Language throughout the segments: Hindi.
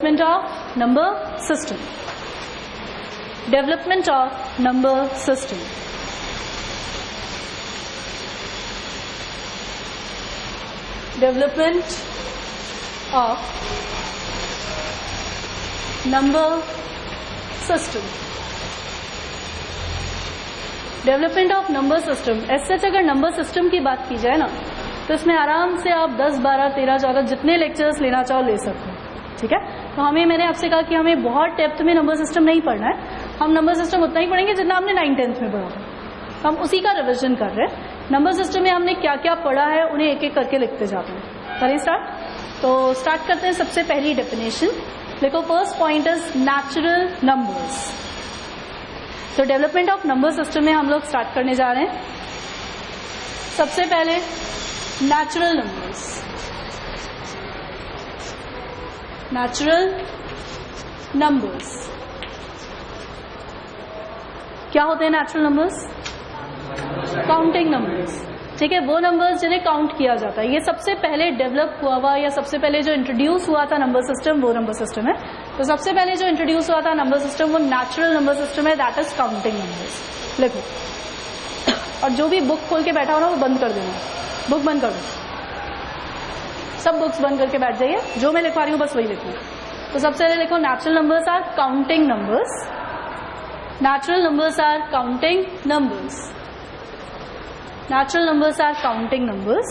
Development of number system. Development of number system. Development of number system. Development of number system. ऐसे अगर नंबर सिस्टम की बात की जाए ना तो इसमें आराम से आप 10, 12, 13, 14 जितने लेक्चर्स लेना चाहो ले सकते हो. ठीक है. तो मैंने आपसे कहा कि हमें बहुत डेप्थ में नंबर सिस्टम नहीं पढ़ना है. हम नंबर सिस्टम उतना ही पढ़ेंगे जितना हमने 9th 10th में पढ़ा था. तो हम उसी का रिविजन कर रहे हैं. नंबर सिस्टम में हमने क्या क्या पढ़ा है उन्हें एक एक करके लिखते जाते हैं. करें स्टार्ट. तो स्टार्ट करते हैं. सबसे पहली डेफिनेशन देखो. First point is natural numbers. तो डेवलपमेंट ऑफ नंबर सिस्टम में हम लोग स्टार्ट करने जा रहे हैं. सबसे पहले नेचुरल नंबर्स. नेचुरल नंबर्स क्या होते हैं? Natural numbers counting numbers. ठीक है. वो नंबर्स जिन्हें काउंट किया जाता है. ये सबसे पहले डेवलप हुआ या सबसे पहले जो इंट्रोड्यूस हुआ था नंबर सिस्टम वो नंबर सिस्टम है. तो सबसे पहले जो इंट्रोड्यूस हुआ था नंबर सिस्टम वो नेचुरल नंबर सिस्टम है. That is counting numbers. लिखो. और जो भी बुक खोल के बैठा हो ना वो बंद कर देना. बुक बंद कर दो. सब बुक्स बंद करके बैठ जाइए. जो मैं लिखवा रही हूँ बस वही लिखो. तो सबसे पहले लिखो natural numbers are counting numbers. Natural numbers are counting numbers. Natural numbers are counting numbers.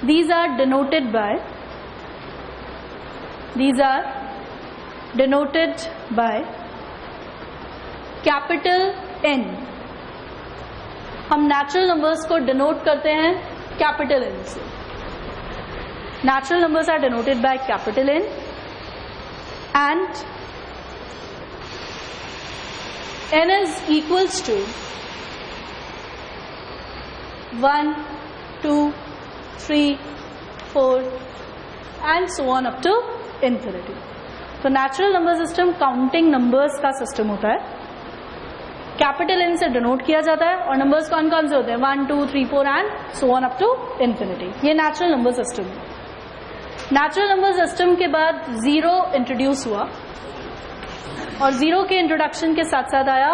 These are denoted by capital N. हम natural numbers को denote करते हैं capital N से. Natural numbers are denoted by capital N and N is equals to 1, 2, 3, 4 and so on up to infinity. तो natural number system counting numbers का सिस्टम होता है. कैपिटल एन से डिनोट किया जाता है और नंबर्स कौन कौन से होते हैं? 1, 2, 3, 4 and so on up to infinity. ये नेचुरल नंबर सिस्टम है. नेचुरल नंबर सिस्टम के बाद जीरो इंट्रोड्यूस हुआ और जीरो के इंट्रोडक्शन के साथ साथ आया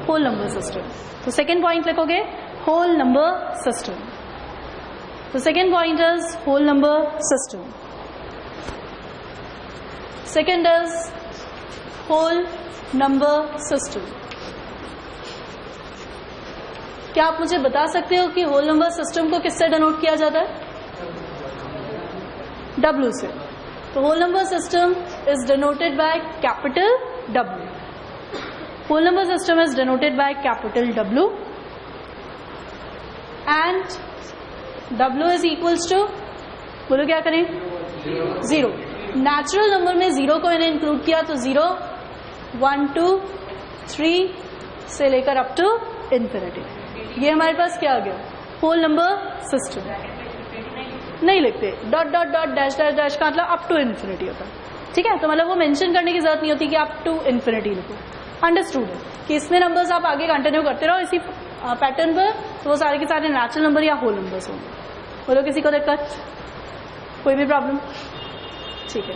होल नंबर सिस्टम. तो सेकेंड पॉइंट लिखोगे whole number system. The second point is whole number system. Second is whole number system. क्या आप मुझे बता सकते हो कि whole number system को किससे डिनोट किया जाता है? W से. तो whole number system is denoted by capital W. Whole number system is denoted by capital W. And W is equals to बोलो क्या करें? 0. नेचुरल नंबर में 0 को मैंने इंक्लूड किया तो 0, 1, 2, 3 से लेकर अप टू इन्फिनिटी. ये हमारे पास क्या आ गया? Whole number system. नहीं लिखते. Dot dot dot dash dash dash का मतलब अप टू इन्फिनिटी होता है. ठीक है. तो मतलब वो मेंशन करने की जरूरत नहीं होती कि अप टू इन्फिनिटी लिखो. अंडरस्टूड है कि इसमें नंबर्स आप आगे कंटिन्यू करते रहो इसी पैटर्न पर. तो वो सारे के सारे नेचुरल नंबर या होल नंबर्स होंगे. बोलो किसी को दिक्कत? कोई भी प्रॉब्लम? ठीक है.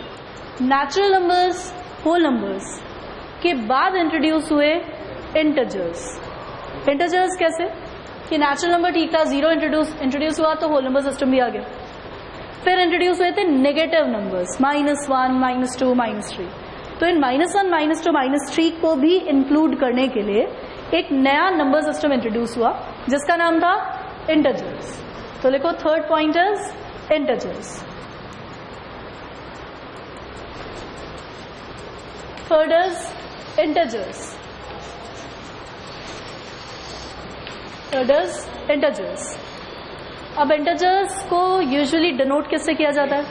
नेचुरल नंबर्स होल नंबर्स के बाद इंट्रोड्यूस हुए इंटीजर्स. इंटीजर्स कैसे? कि नेचुरल नंबर ठीक था, 0 इंट्रोड्यूस हुआ तो होल नंबर सिस्टम भी आ गया. फिर इंट्रोड्यूस हुए थे नेगेटिव नंबर्स. -1, -2, -3. तो इन -1, -2, -3 को भी इंक्लूड करने के लिए एक नया नंबर सिस्टम इंट्रोड्यूस हुआ जिसका नाम था इंटीजर्स. तो लिखो third point is integers. Third is integers. Third is integers. अब इंटीजर्स को यूजुअली डिनोट किससे किया जाता है?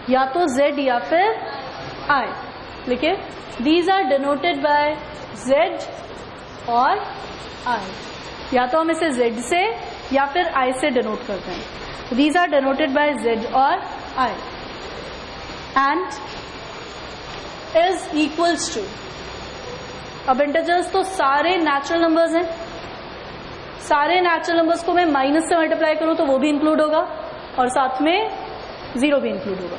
या तो Z या फिर I. लिखिए. These are denoted by Z और I. या तो हम इसे Z से या फिर I से डिनोट करते हैं. These are denoted by Z और I and is equals to. अब इंटीजर्स तो सारे नेचुरल नंबर्स हैं. सारे नेचुरल नंबर्स को मैं माइनस से मल्टीप्लाई करूं तो वो भी इंक्लूड होगा और साथ में 0 भी इंक्लूड होगा.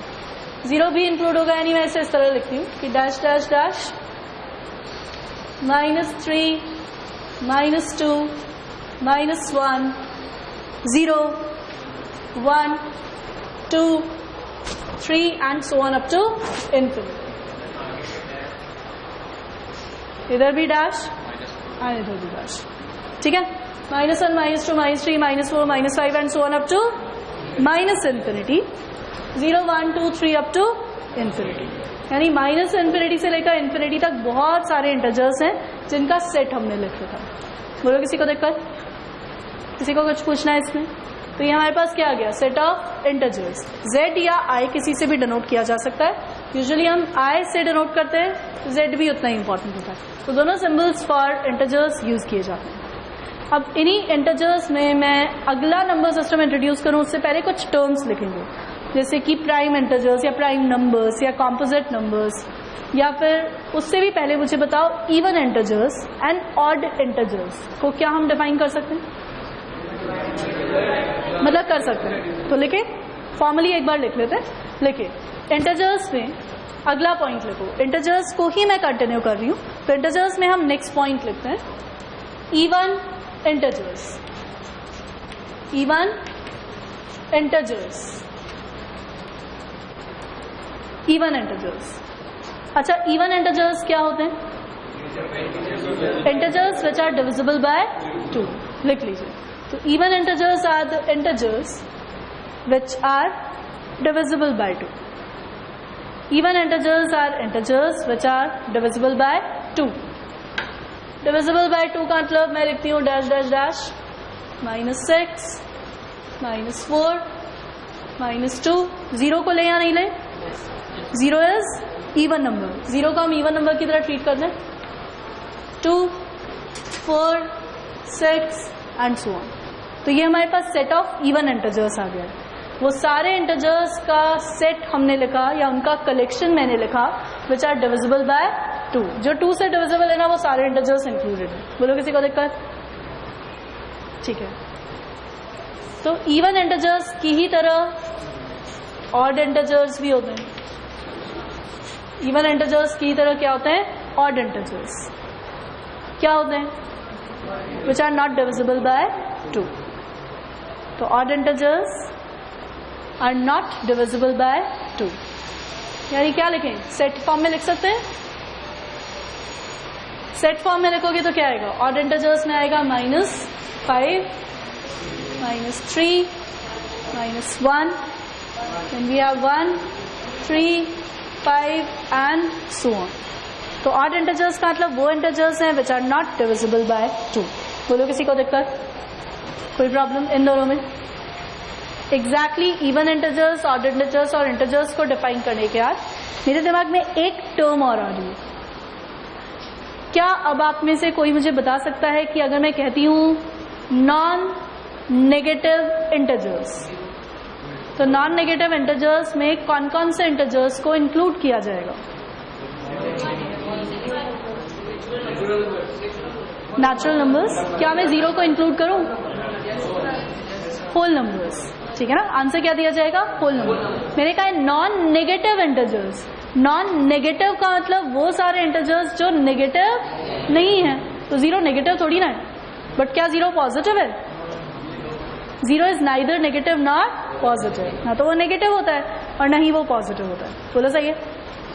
0 भी इंक्लूड होगा, यानी मैं इसे इस तरह लिखती हूँ कि dash dash dash -3 -2 -1 0 1 2 3 and so on up to infinity. इधर भी डैश और इधर भी डैश, ठीक है। -1 -2 -3 -4 -5 and so on up to -infinity. 0 1 2 3 up to infinity, यानी -infinity से लेकर इन्फिनिटी तक बहुत सारे इंटरजर्स हैं जिनका सेट हमने लिखा था। बोलो किसी को देखकर, किसी को कुछ पूछना है इसमें? तो ये हमारे पास क्या आ गया, सेट ऑफ इंटरजर्स। z या i किसी से भी डिनोट किया जा सकता है, यूजुअली हम i से डिनोट करते हैं, तो z भी उतना ही इंपॉर्टेंट होता है। तो दोनों सिंबल्स फॉर इंटरजर्स यूज किए जाते हैं। अब इन्हीं इंटरजर्स में मैं अगला नंबर सिस्टम इंट्रोड्यूस करूं उससे पहले कुछ टर्म्स लिखेंगे, जैसे कि प्राइम इंटरजर्स या प्राइम नंबर्स या कॉम्पोजिट नंबर्स, या फिर उससे भी पहले मुझे बताओ इवन इंटरजर्स एंड ऑड इंटरजर्स को क्या हम डिफाइन कर सकते हैं, मतलब कर सकते हैं। तो लिखे, फॉर्मली एक बार लिख लेते हैं। लिखे, इंटरजर्स में अगला पॉइंट लिखो, इंटरजर्स को ही मैं कंटिन्यू कर रही हूँ, तो इंटरजर्स में हम नेक्स्ट पॉइंट लिखते हैं even integers. Even integers, even integers. अच्छा, इवन इंटरजर्स क्या होते हैं? Integers which are divisible by 2, लिख लीजिए। तो even integers are the integers which are divisible by 2। Even integers are integers which are divisible by 2। Divisible by 2 का मतलब मैं लिखती हूँ डैश डैश डैश -6 -4 -2। 0 को ले या नहीं ले? 0 इज इवन नंबर, 0 को हम इवन नंबर की तरह ट्रीट कर दें। 2 4 6 एंड सो ऑन। तो ये हमारे पास सेट ऑफ इवन इंटरजर्स आ गया। वो सारे इंटरजर्स का सेट हमने लिखा या उनका कलेक्शन मैंने लिखा विच आर डिविजिबल बाय 2। जो 2 से डिविजिबल है ना वो सारे इंटरजर्स इंक्लूडेड है। बोलो किसी को दिक्कत? ठीक है। तो इवन इंटरजर्स की ही तरह ऑड इंटरजर्स भी होते हैं। इवन इंटरजर्स की तरह क्या होते हैं? ऑड इंटरजर्स क्या होते हैं? Which are not divisible by 2। तो odd integers are not divisible by 2, यानी क्या लिखें? सेट फॉर्म में लिख सकते हैं। सेट फॉर्म में लिखोगे तो क्या आएगा? ऑड इंटरजर्स में आएगा -5 -3 -1, then we have 1 3 5 and so on। तो ऑड इंटरजर्स का मतलब वो इंटरजर्स हैं which are not divisible by 2। बोलो किसी को दिक्कत? कोई प्रॉब्लम इन दोनों में? एग्जैक्टली इवन इंटरजर्स, ऑड इंटरजर्स और इंटरजर्स को डिफाइन करने के बाद मेरे दिमाग में एक टर्म और आ रही है। क्या अब आप में से कोई मुझे बता सकता है कि अगर मैं कहती हूं नॉन नेगेटिव इंटरजर्स, तो नॉन नेगेटिव इंटरजर्स में कौन कौन से इंटरजर्स को इंक्लूड किया जाएगा? Natural numbers. क्या मैं 0 को इंक्लूड करूं? होल नंबर्स, ठीक है ना। आंसर क्या दिया जाएगा? Whole number. मैंने कहा non negative integers. Non negative का मतलब वो सारे इंटरजर्स जो नेगेटिव नहीं है। तो 0 नेगेटिव थोड़ी ना है, बट क्या 0 पॉजिटिव है? 0 is neither negative not positive. ना तो वो नेगेटिव होता है और ना ही वो पॉजिटिव होता है। बोलो सही है।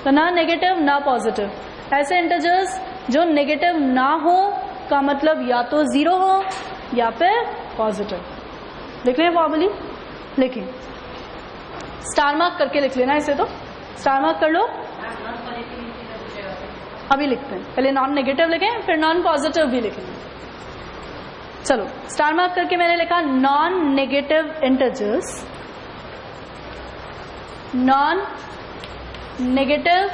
तो ना नेगेटिव ना पॉजिटिव, ऐसे इंटरजर्स जो नेगेटिव ना हो का मतलब या तो 0 हो या फिर पॉजिटिव। लिख लें फॉर्मली? लिखें, स्टार मार्क करके लिख लेना इसे। तो स्टार मार्क कर लो। अभी लिखते हैं, पहले नॉन नेगेटिव लिखें फिर नॉन पॉजिटिव भी लिखेंगे। चलो स्टार मार्क करके मैंने लिखा non negative integers. Non negative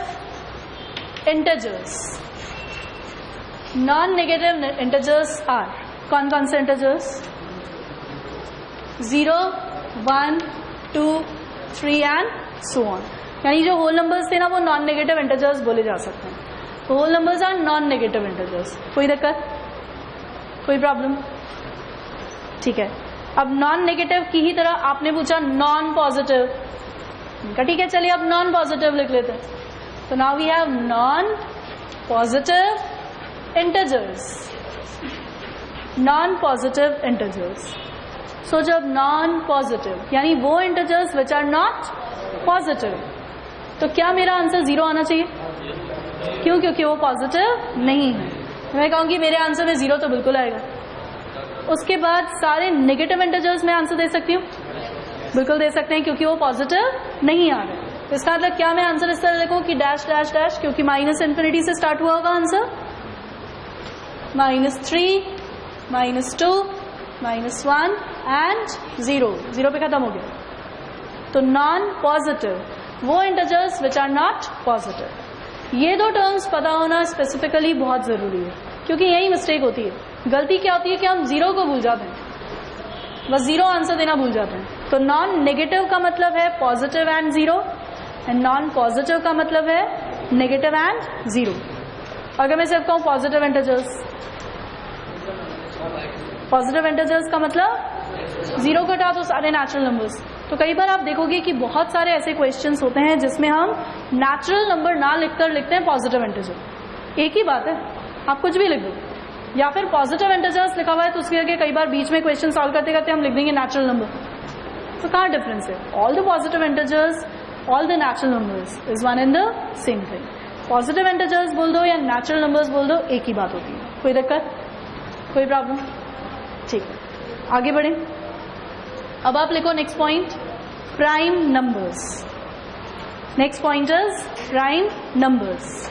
integers, non negative integers are कौन कौन से इंटरजर्स? 0 1 2 3 एंड सो ऑन। यानी जो होल नंबर्स थे ना वो नॉन नेगेटिव इंटरजर्स बोले जा सकते हैं। तो whole numbers are non negative integers. कोई दिक्कत? कोई प्रॉब्लम? ठीक है। अब नॉन नेगेटिव की ही तरह आपने पूछा नॉन पॉजिटिव, ठीक है, चलिए अब नॉन पॉजिटिव लिख लेते हैं. तो now we have non positive integers. Non positive integers. So जब नॉन पॉजिटिव यानी वो integers which are not positive, तो क्या मेरा आंसर 0 आना चाहिए? क्यों? क्योंकि वो पॉजिटिव नहीं है. मैं कहूंगी मेरे आंसर में 0 तो बिल्कुल आएगा. उसके बाद सारे नेगेटिव इंटीजर्स में आंसर दे सकती हूँ, बिल्कुल दे सकते हैं क्योंकि वो पॉजिटिव नहीं आ रहे. इसका मतलब क्या मैं आंसर इस तरह देखूं कि डैश डैश डैश, क्योंकि माइनस इन्फिनिटी से स्टार्ट हुआ होगा आंसर. -3, -2, -1 एंड 0. 0 पे खत्म हो गया. तो नॉन पॉजिटिव वो integers which are not positive. ये दो टर्म्स पता होना स्पेसिफिकली बहुत जरूरी है, क्योंकि यही मिस्टेक होती है. गलती क्या होती है कि हम 0 को भूल जाते हैं, बस 0 आंसर देना भूल जाते हैं. तो नॉन नेगेटिव का मतलब है positive and 0, and non positive का मतलब है नेगेटिव एंड 0. अगर मैं सिर्फ कहूं पॉजिटिव इंटीजर्स, पॉजिटिव इंटीजर्स का मतलब 0 को हटा तो सारे नेचुरल नंबर्स. तो कई बार आप देखोगे कि बहुत सारे ऐसे क्वेश्चंस होते हैं जिसमें हम नेचुरल नंबर ना लिखकर लिखते हैं पॉजिटिव इंटीजर. एक ही बात है, आप कुछ भी लिख दो, या फिर पॉजिटिव इंटीजर्स लिखा हुआ है तो उसके आगे कई बार बीच में क्वेश्चन सॉल्व करते करते हम लिख देंगे नेचुरल नंबर. तो कहाँ डिफरेंस है? All the positive integers, all the natural numbers is one in the same thing. Positive integers बोल दो या नेचुरल नंबर्स बोल दो, एक ही बात होती है. कोई दिक्कत, कोई प्रॉब्लम? ठीक है, आगे बढ़े. अब आप लिखो next point, prime numbers. Next point is prime numbers.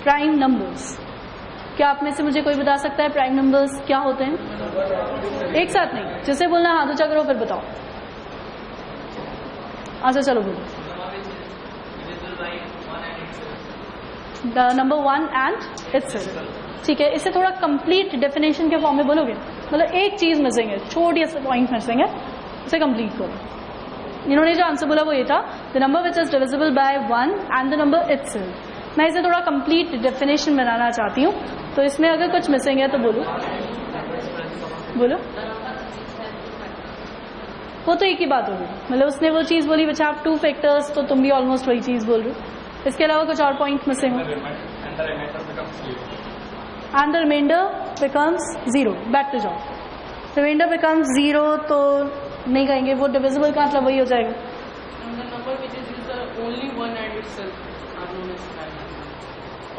Prime numbers. क्या आप में से मुझे कोई बता सकता है प्राइम नंबर्स क्या होते हैं? एक साथ नहीं, जिसे बोलना हाथ ऊंचा करो फिर बताओ. अच्छा चलो बोलो. The number 1 and itself. ठीक है, इसे थोड़ा कंप्लीट डेफिनेशन के फॉर्म में बोलोगे. मतलब एक चीज मिसिंग है, छोटी सा पॉइंट मिसिंग है, उसे कंप्लीट करो. इन्होंने जो आंसर बोला वो ये था, the number which is divisible by 1 and the number itself. मैं इसे थोड़ा कंप्लीट डेफिनेशन बनाना चाहती हूँ, तो इसमें अगर कुछ मिसिंग है तो बोलो. बोलो. वो तो एक ही बात होगी, मतलब उसने वो चीज बोली विच हैव 2 फैक्टर्स, तो तुम भी ऑलमोस्ट वही चीज बोल रहे हो. इसके अलावा कुछ और पॉइंट मिसिंग हो? And the remainder becomes 0. Back to जाओ. रिमाइंडर बिकम्स 0 तो नहीं कहेंगे, वो डिविजिबल का मतलब वही हो जाएगा.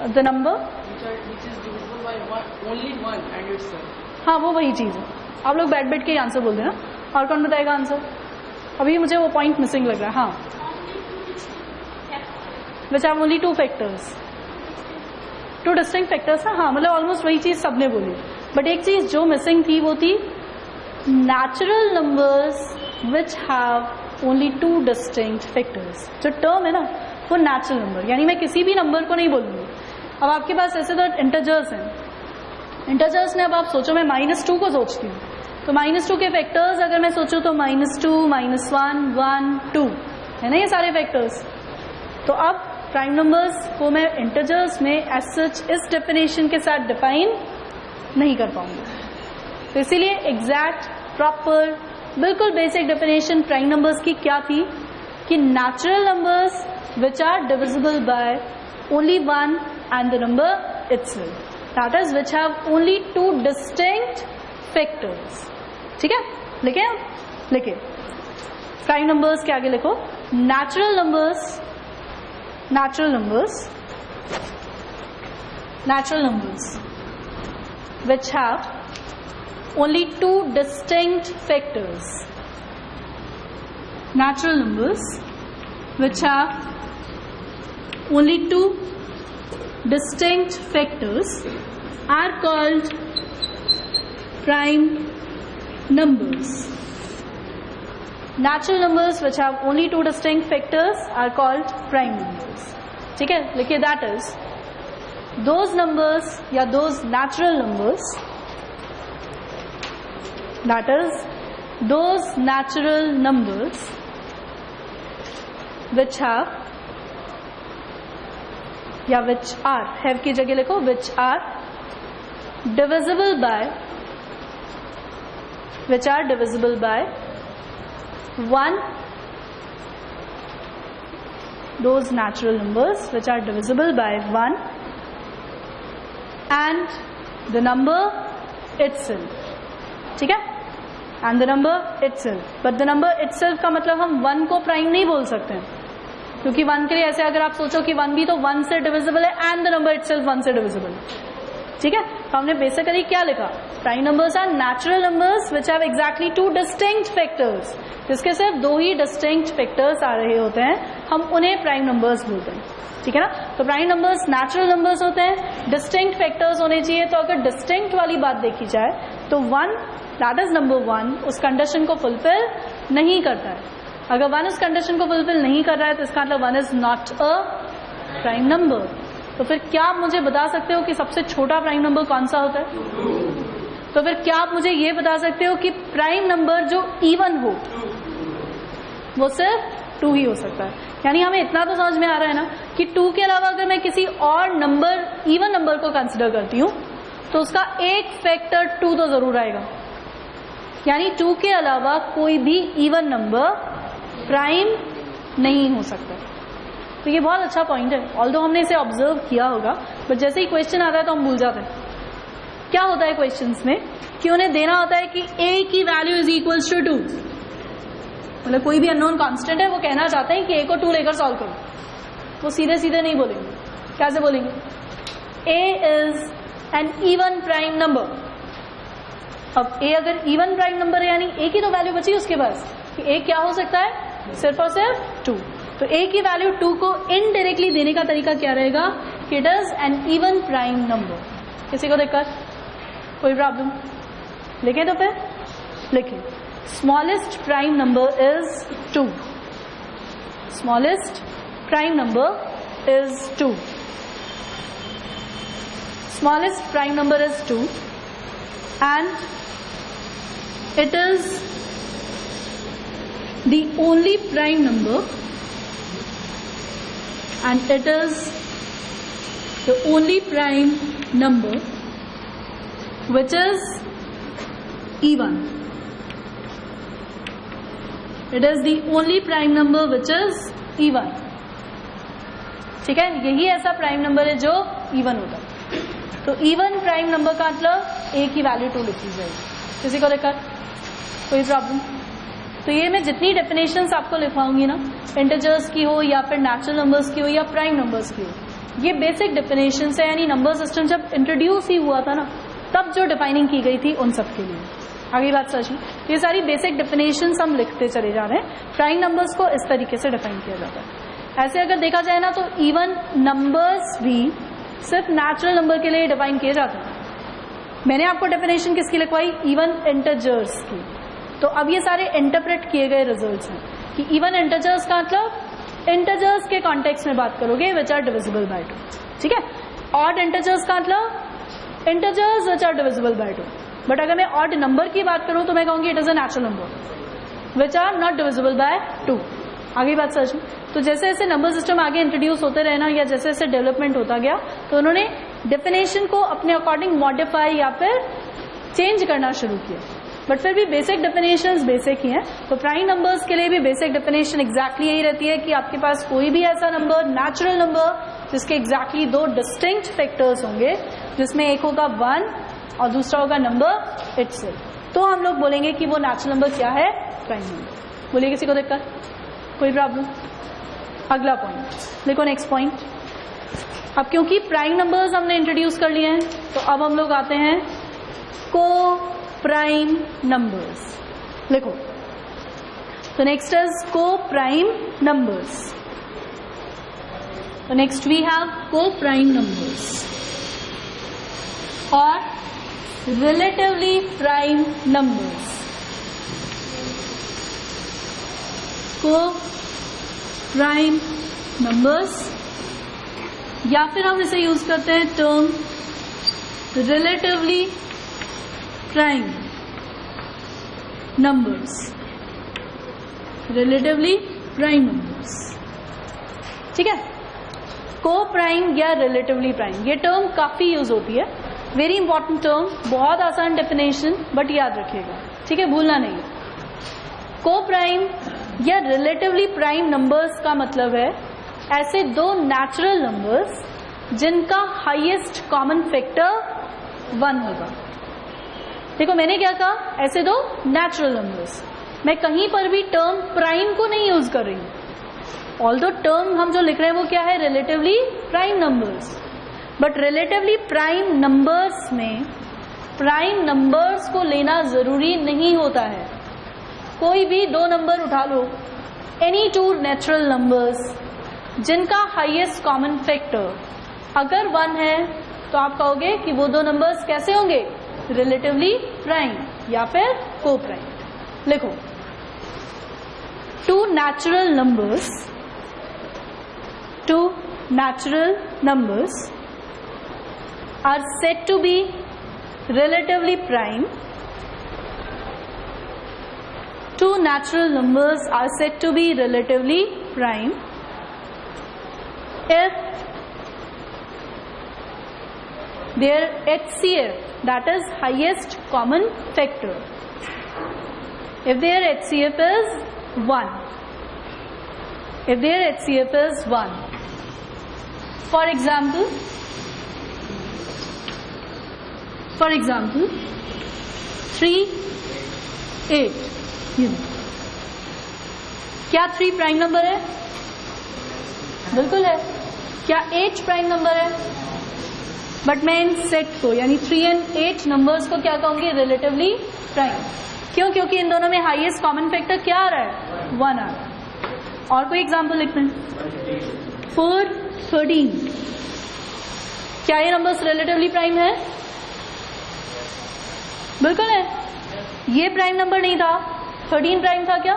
द नंबर हाँ वो वही चीज है. आप लोग बैठ बैठ के ही आंसर बोल देना. और कौन बताएगा आंसर? अभी मुझे वो पॉइंट मिसिंग लग रहा है. हाँ, which have only 2 factors, 2 distinct factors. हाँ मतलब ऑलमोस्ट वही चीज सबने बोली, बट एक चीज जो मिसिंग थी वो थी natural numbers which have only 2 distinct factors. जो टर्म है ना वो नेचुरल नंबर, यानी मैं किसी भी नंबर को नहीं बोलूंगी. अब आपके पास ऐसे तो इंटीजर्स हैं, इंटीजर्स में अब आप सोचो, मैं -2 को सोचती हूँ, तो -2 के फैक्टर्स अगर मैं सोचूं तो -2, -1, 1, 2 है ना, ये सारे फैक्टर्स. तो अब प्राइम नंबर्स को मैं इंटीजर्स में एज सच इस डेफिनेशन के साथ डिफाइन नहीं कर पाऊंगी. तो इसीलिए एग्जैक्ट प्रॉपर बिल्कुल बेसिक डेफिनेशन प्राइम नंबर्स की क्या थी कि natural numbers which are divisible by only 1 and the number itself, that is which have only 2 distinct factors. ठीक है, लिखे आप? लिखे. प्राइम नंबर्स के आगे लिखो natural numbers. Natural numbers, natural numbers which have only 2 distinct factors. Natural numbers which have only 2 distinct factors are called prime numbers. Natural numbers which have only 2 distinct factors are called prime numbers. ठीक है, लिखिए that is those numbers या those natural numbers, that is those natural numbers which have या विच आर, हैव की जगह लिखो which are divisible by, which are divisible by 1, those natural numbers which are divisible by 1 and the number itself. ठीक है, and the number itself. But the number itself का मतलब हम 1 को प्राइम नहीं बोल सकते हैं, क्योंकि 1 के लिए ऐसे अगर आप सोचो कि 1 भी तो 1 से डिविजिबल है and the number itself 1 से डिविजिबल है. ठीक है, तो हमने बेसिकली क्या लिखा, prime numbers are natural numbers which have exactly 2 distinct factors, जिसके सिर्फ 2 ही डिस्टिंक्ट फैक्टर्स आ रहे होते हैं, हम उन्हें प्राइम नंबर्स बोलते हैं. ठीक है ना, तो प्राइम नंबर्स नेचुरल नंबर्स होते हैं, डिस्टिंक्ट फैक्टर्स होने चाहिए. तो अगर डिस्टिंक्ट वाली बात देखी जाए तो 1 दैट इज नंबर 1 उस कंडीशन को फुलफिल नहीं करता है. अगर 1 उस कंडीशन को फुलफिल नहीं कर रहा है तो इसका मतलब 1 is not a prime number. तो फिर क्या आप मुझे बता सकते हो कि सबसे छोटा प्राइम नंबर कौन सा होता है? तो फिर क्या आप मुझे ये बता सकते हो कि प्राइम नंबर जो इवन हो वो सिर्फ 2 ही हो सकता है? यानी हमें इतना तो समझ में आ रहा है ना कि 2 के अलावा अगर मैं किसी और नंबर, इवन नंबर को कंसिडर करती हूँ तो उसका एक फैक्टर 2 तो जरूर आएगा. यानी 2 के अलावा कोई भी इवन नंबर प्राइम नहीं हो सकता. तो ये बहुत अच्छा पॉइंट है, ऑल्दो हमने इसे ऑब्जर्व किया होगा, बट जैसे ही क्वेश्चन आता है तो हम भूल जाते हैं. क्या होता है क्वेश्चंस में कि उन्हें देना होता है कि a की वैल्यू इज इक्वल्स टू 2, मतलब कोई भी अननोन कांस्टेंट है, वो कहना चाहते हैं कि a को 2 लेकर सॉल्व करो. वो सीधे सीधे नहीं बोलेंगे. कैसे बोलेंगे? a is an even prime number. अब a अगर इवन प्राइम नंबर है यानी a की तो वैल्यू बची उसके पास कि a क्या हो सकता है, सिर्फ और सिर्फ 2. तो a की वैल्यू 2 को इनडायरेक्टली देने का तरीका क्या रहेगा कि it is an even prime number. किसी को दिक्कत, कोई प्रॉब्लम? लिखें तो फिर लिखें. Smallest prime number is 2. Smallest prime number is 2. Smallest prime number is 2 and it is the only prime number, and it is the only prime number which is even. It is the only prime number which is even. ठीक है, यही ऐसा प्राइम नंबर है जो इवन होता है. तो इवन प्राइम नंबर का मतलब a की वैल्यू 2 लिखी जाएगी. किसी को दिक्कत, कोई प्रॉब्लम? तो ये मैं जितनी डेफिनेशंस आपको लिखवाऊंगी ना, इंटीजर्स की हो या फिर नेचुरल नंबर्स की हो या प्राइम नंबर्स की हो, ये बेसिक डेफिनेशंस है. यानी नंबर सिस्टम जब इंट्रोड्यूस ही हुआ था ना, तब जो डिफाइनिंग की गई थी उन सब के लिए. आगे बात समझिए. ये सारी बेसिक डेफिनेशंस हम लिखते चले जा रहे हैं. प्राइम नंबर्स को इस तरीके से डिफाइन किया जाता है. ऐसे अगर देखा जाए ना तो इवन नंबर्स भी सिर्फ नेचुरल नंबर के लिए डिफाइन किए जाते हैं. मैंने आपको डेफिनेशन किसकी लिखवाई? इवन इंटीजर्स की. तो अब ये सारे इंटरप्रेट किए गए रिजल्ट्स हैं कि इवन इंटीजर्स का मतलब इंटीजर्स के कॉन्टेक्स्ट में बात करोगे विच आर डिविजिबल बाय 2. ठीक है. ऑड इंटीजर्स का मतलब integers which are divisible by 2. But अगर मैं ऑड नंबर की बात करूं तो मैं कहूंगी it is a natural number which are not divisible by 2. आगे बात समझ में. तो जैसे जैसे नंबर सिस्टम आगे इंट्रोड्यूस होते रहे ना, या जैसे जैसे डेवलपमेंट होता गया, तो उन्होंने डेफिनेशन को अपने अकॉर्डिंग मॉडिफाई या फिर चेंज करना शुरू किया. बट फिर भी बेसिक डेफिनेशंस बेसिक ही हैं. तो प्राइम नंबर्स के लिए भी बेसिक डेफिनेशन एग्जैक्टली यही रहती है कि आपके पास कोई भी ऐसा नंबर, नेचुरल नंबर, जिसके एग्जैक्टली 2 डिस्टिंक्ट फैक्टर्स होंगे, जिसमें एक होगा 1 और दूसरा होगा नंबर इटसेल्फ, तो हम लोग बोलेंगे कि वो नेचुरल नंबर क्या है? Prime number. बोलिए किसी को दिक्कत, कोई प्रॉब्लम? अगला पॉइंट देखो, नेक्स्ट पॉइंट. अब क्योंकि प्राइम नंबर्स हमने इंट्रोड्यूस कर लिए हैं, तो अब हम लोग आते हैं को प्राइम नंबर्स. लिखो. तो नेक्स्ट इज को प्राइम नंबर्स. तो नेक्स्ट वी हैव को प्राइम नंबर्स और रिलेटिवली प्राइम नंबर्स. को प्राइम नंबर्स, या फिर हम इसे यूज करते हैं term relatively prime numbers. Relatively prime numbers. ठीक है. को प्राइम या रिलेटिवली प्राइम, ये टर्म काफी यूज होती है, वेरी इंपॉर्टेंट टर्म, बहुत आसान डेफिनेशन, बट याद रखिएगा, ठीक है, भूलना नहीं। को प्राइम या रिलेटिवली प्राइम नंबर्स का मतलब है ऐसे दो नेचुरल नंबर्स जिनका हाईएस्ट कॉमन फैक्टर 1 होगा। देखो मैंने क्या कहा, ऐसे दो नेचुरल नंबर्स, मैं कहीं पर भी टर्म प्राइम को नहीं यूज कर रही हूं। ऑल्दो टर्म हम जो लिख रहे हैं वो क्या है, relatively prime numbers, but relatively prime numbers में प्राइम नंबर्स को लेना जरूरी नहीं होता है। कोई भी दो नंबर उठा लो, एनी टू नेचुरल नंबर्स जिनका हाईएस्ट कॉमन फैक्टर अगर 1 है तो आप कहोगे कि वो दो नंबर्स कैसे होंगे, रिलेटिवली प्राइम या फिर को प्राइम। लिखो, two natural numbers are said to be relatively prime. Two natural numbers are said to be relatively prime if their HCF, that is highest common factor, if their HCF is 1, if their HCF is 1. For example 3, 8, क्या 3 प्राइम नंबर है? बिल्कुल है। क्या 8 प्राइम नंबर है? बट मैं इन सेट को यानी 3 and 8 नंबर्स को क्या कहूंगी, रिलेटिवली प्राइम। क्यों? क्योंकि इन दोनों में हाईएस्ट कॉमन फैक्टर क्या आ रहा है, 1 आ रहा है। और कोई एग्जाम्पल लिखते हैं, 4, 13, क्या ये नंबर्स रिलेटिवली प्राइम है? बिल्कुल है। ये प्राइम नंबर नहीं था, 13 प्राइम था क्या?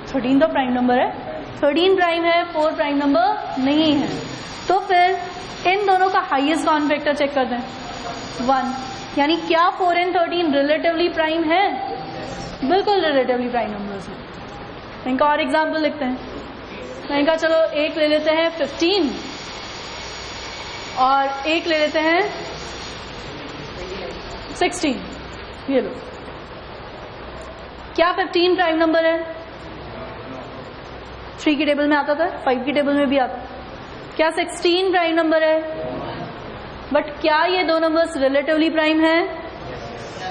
13 तो प्राइम नंबर है, 13 प्राइम है, 4 प्राइम नंबर नहीं है। तो फिर इन दोनों का हाईएस्ट कॉमन फैक्टर चेक करते हैं, 1। यानी क्या 4 and 13 रिलेटिवली प्राइम है? बिल्कुल रिलेटिवली प्राइम नंबर्स हैं। इनका और एग्जाम्पल लिखते हैं। तो इनका चलो एक ले लेते हैं 15 और एक ले लेते हैं 16। ये लो, क्या 15 प्राइम नंबर है? 3 की टेबल में आता था, 5 की टेबल में भी आता। क्या 16 प्राइम नंबर है? बट क्या ये दो नंबर्स रिलेटिवली प्राइम है?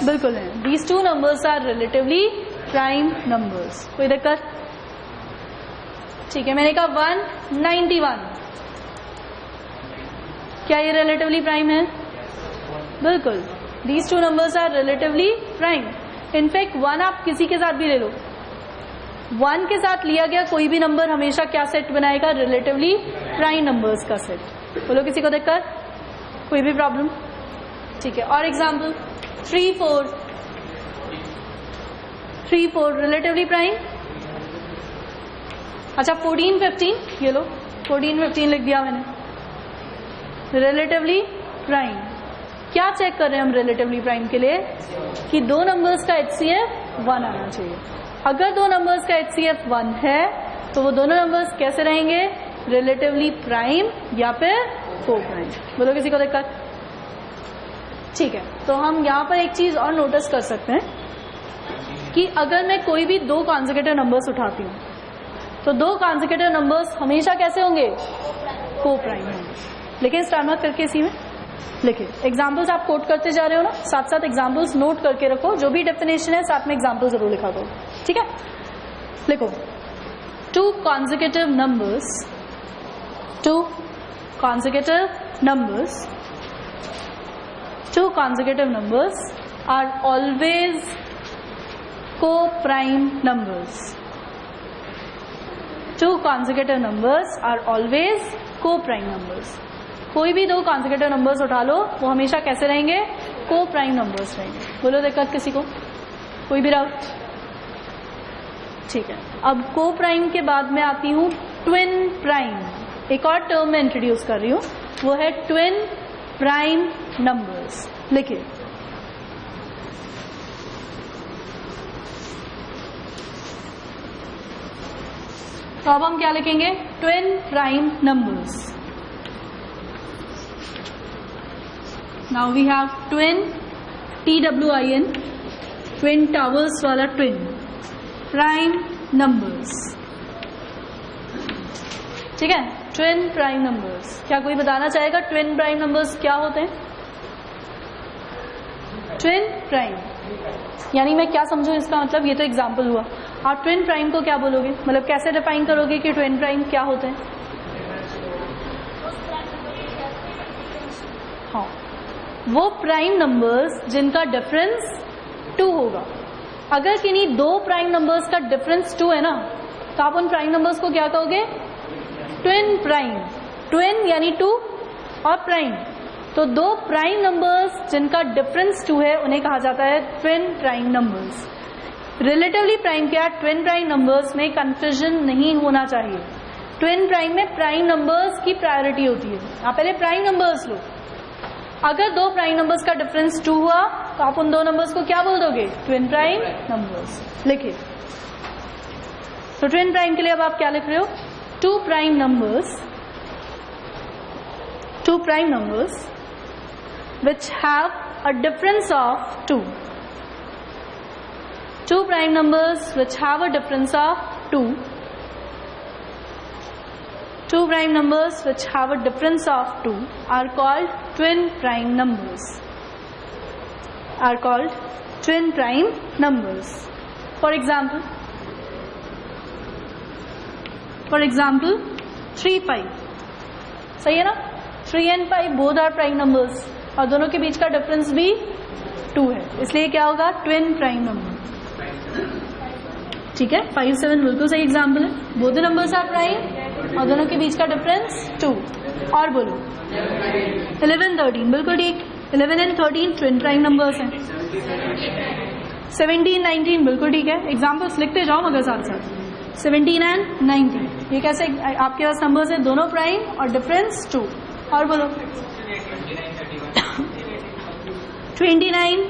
बिल्कुल है। These two numbers are relatively prime numbers. कोई दिक्कत? ठीक है, मैंने कहा 191, क्या ये रिलेटिवली प्राइम है? बिल्कुल। These two numbers are relatively prime. In fact 1 आप किसी के साथ भी ले लो, 1 के साथ लिया गया कोई भी नंबर हमेशा क्या सेट बनाएगा, रिलेटिवली प्राइम नंबर्स का सेट। बोलो किसी को दिक्कत, कोई भी प्रॉब्लम? ठीक है, और एग्जाम्पल 3, 4 रिलेटिवली प्राइम। अच्छा 14, 15, ये लो 14, 15 लिख दिया मैंने, रिलेटिवली प्राइम। क्या चेक कर रहे हैं हम रिलेटिवली प्राइम के लिए, कि दो नंबर्स का HCF 1 आना चाहिए। अगर दो नंबर्स का HCF 1 है तो वो दोनों नंबर्स कैसे रहेंगे, रिलेटिवली प्राइम या फिर को प्राइम। बोलो किसी को दिक्कत? ठीक है, तो हम यहाँ पर एक चीज और नोटिस कर सकते हैं कि अगर मैं कोई भी दो कॉन्सेक्यूटिव नंबर्स उठाती हूँ तो दो कॉन्सेक्यूटिव नंबर्स हमेशा कैसे होंगे, को प्राइम होंगे। लेकिन स्टार मार्क करके इसी में लिखिए। एग्जाम्पल्स आप कोट करते जा रहे हो ना, साथ साथ एग्जाम्पल्स नोट करके रखो, जो भी डेफिनेशन है साथ में एग्जाम्पल जरूर लिखा दो, ठीक है। लिखो, to consecutive numbers are always co-prime numbers. Two consecutive numbers are always co-prime numbers. कोई भी दो कॉन्सेक्यूटिव नंबर्स उठा लो वो हमेशा कैसे रहेंगे, को प्राइम नंबर्स रहेंगे। बोलो दिक्कत किसी को, कोई भी डाउट? ठीक है, अब को प्राइम के बाद में आती हूँ ट्विन प्राइम। एक और टर्म मैं इंट्रोड्यूस कर रही हूँ, वो है ट्विन प्राइम नंबर्स। लिखिए, तो अब हम क्या लिखेंगे, twin prime numbers. Now we have twin, TWIN, twin towers वाला ट्विन, प्राइम नंबर्स. ठीक है, ट्विन प्राइम नंबर्स. क्या कोई बताना चाहेगा ट्विन प्राइम नंबर्स क्या होते हैं? ट्विन प्राइम यानी मैं क्या समझूं इसका मतलब, ये तो एग्जाम्पल हुआ. आप ट्विन प्राइम को क्या बोलोगे, मतलब कैसे डिफाइन करोगे कि ट्विन प्राइम क्या होते हैं? हाँ, वो प्राइम नंबर्स जिनका डिफरेंस 2 होगा. अगर किन्हीं दो प्राइम नंबर्स का डिफरेंस 2 है ना, तो आप उन प्राइम नंबर्स को क्या कहोगे? Twin prime. ट्विन यानी 2 और प्राइम, तो दो प्राइम नंबर्स जिनका डिफरेंस 2 है उन्हें कहा जाता है twin prime numbers. Relatively prime क्या, ट्विन प्राइम नंबर्स में कंफ्यूजन नहीं होना चाहिए. ट्विन प्राइम में प्राइम नंबर्स की प्रायोरिटी होती है. आप पहले प्राइम नंबर्स लो. अगर दो प्राइम नंबर्स का डिफरेंस 2 हुआ तो आप उन दो नंबर्स को क्या बोल दोगे? Twin prime numbers. लिखिए. तो ट्विन प्राइम के लिए अब आप क्या लिख रहे हो? Two prime numbers which have a difference of 2. Two prime numbers which have a difference of 2. Two prime numbers which have a difference of 2 are called twin prime numbers. Are called twin prime numbers. For example, 3, 5. सही है ना? 3 and 5 both are prime numbers. और दोनों के बीच का डिफरेंस भी 2 है, इसलिए क्या होगा? Twin prime number. ठीक है, 5, 7 बिल्कुल सही एग्जाम्पल है. Both the numbers are prime और दोनों के बीच का डिफरेंस 2. और बोलो 11, 13 बिल्कुल ठीक. 11 and 13 ट्विन प्राइम नंबर्स हैं. 17, 19 बिल्कुल ठीक है. एग्जाम्पल्स लिखते जाओ मगर साथ साथ. 17 and 19 ये कैसे आपके पास नंबर्स है, दोनों प्राइम और डिफरेंस 2. और बोलो 29,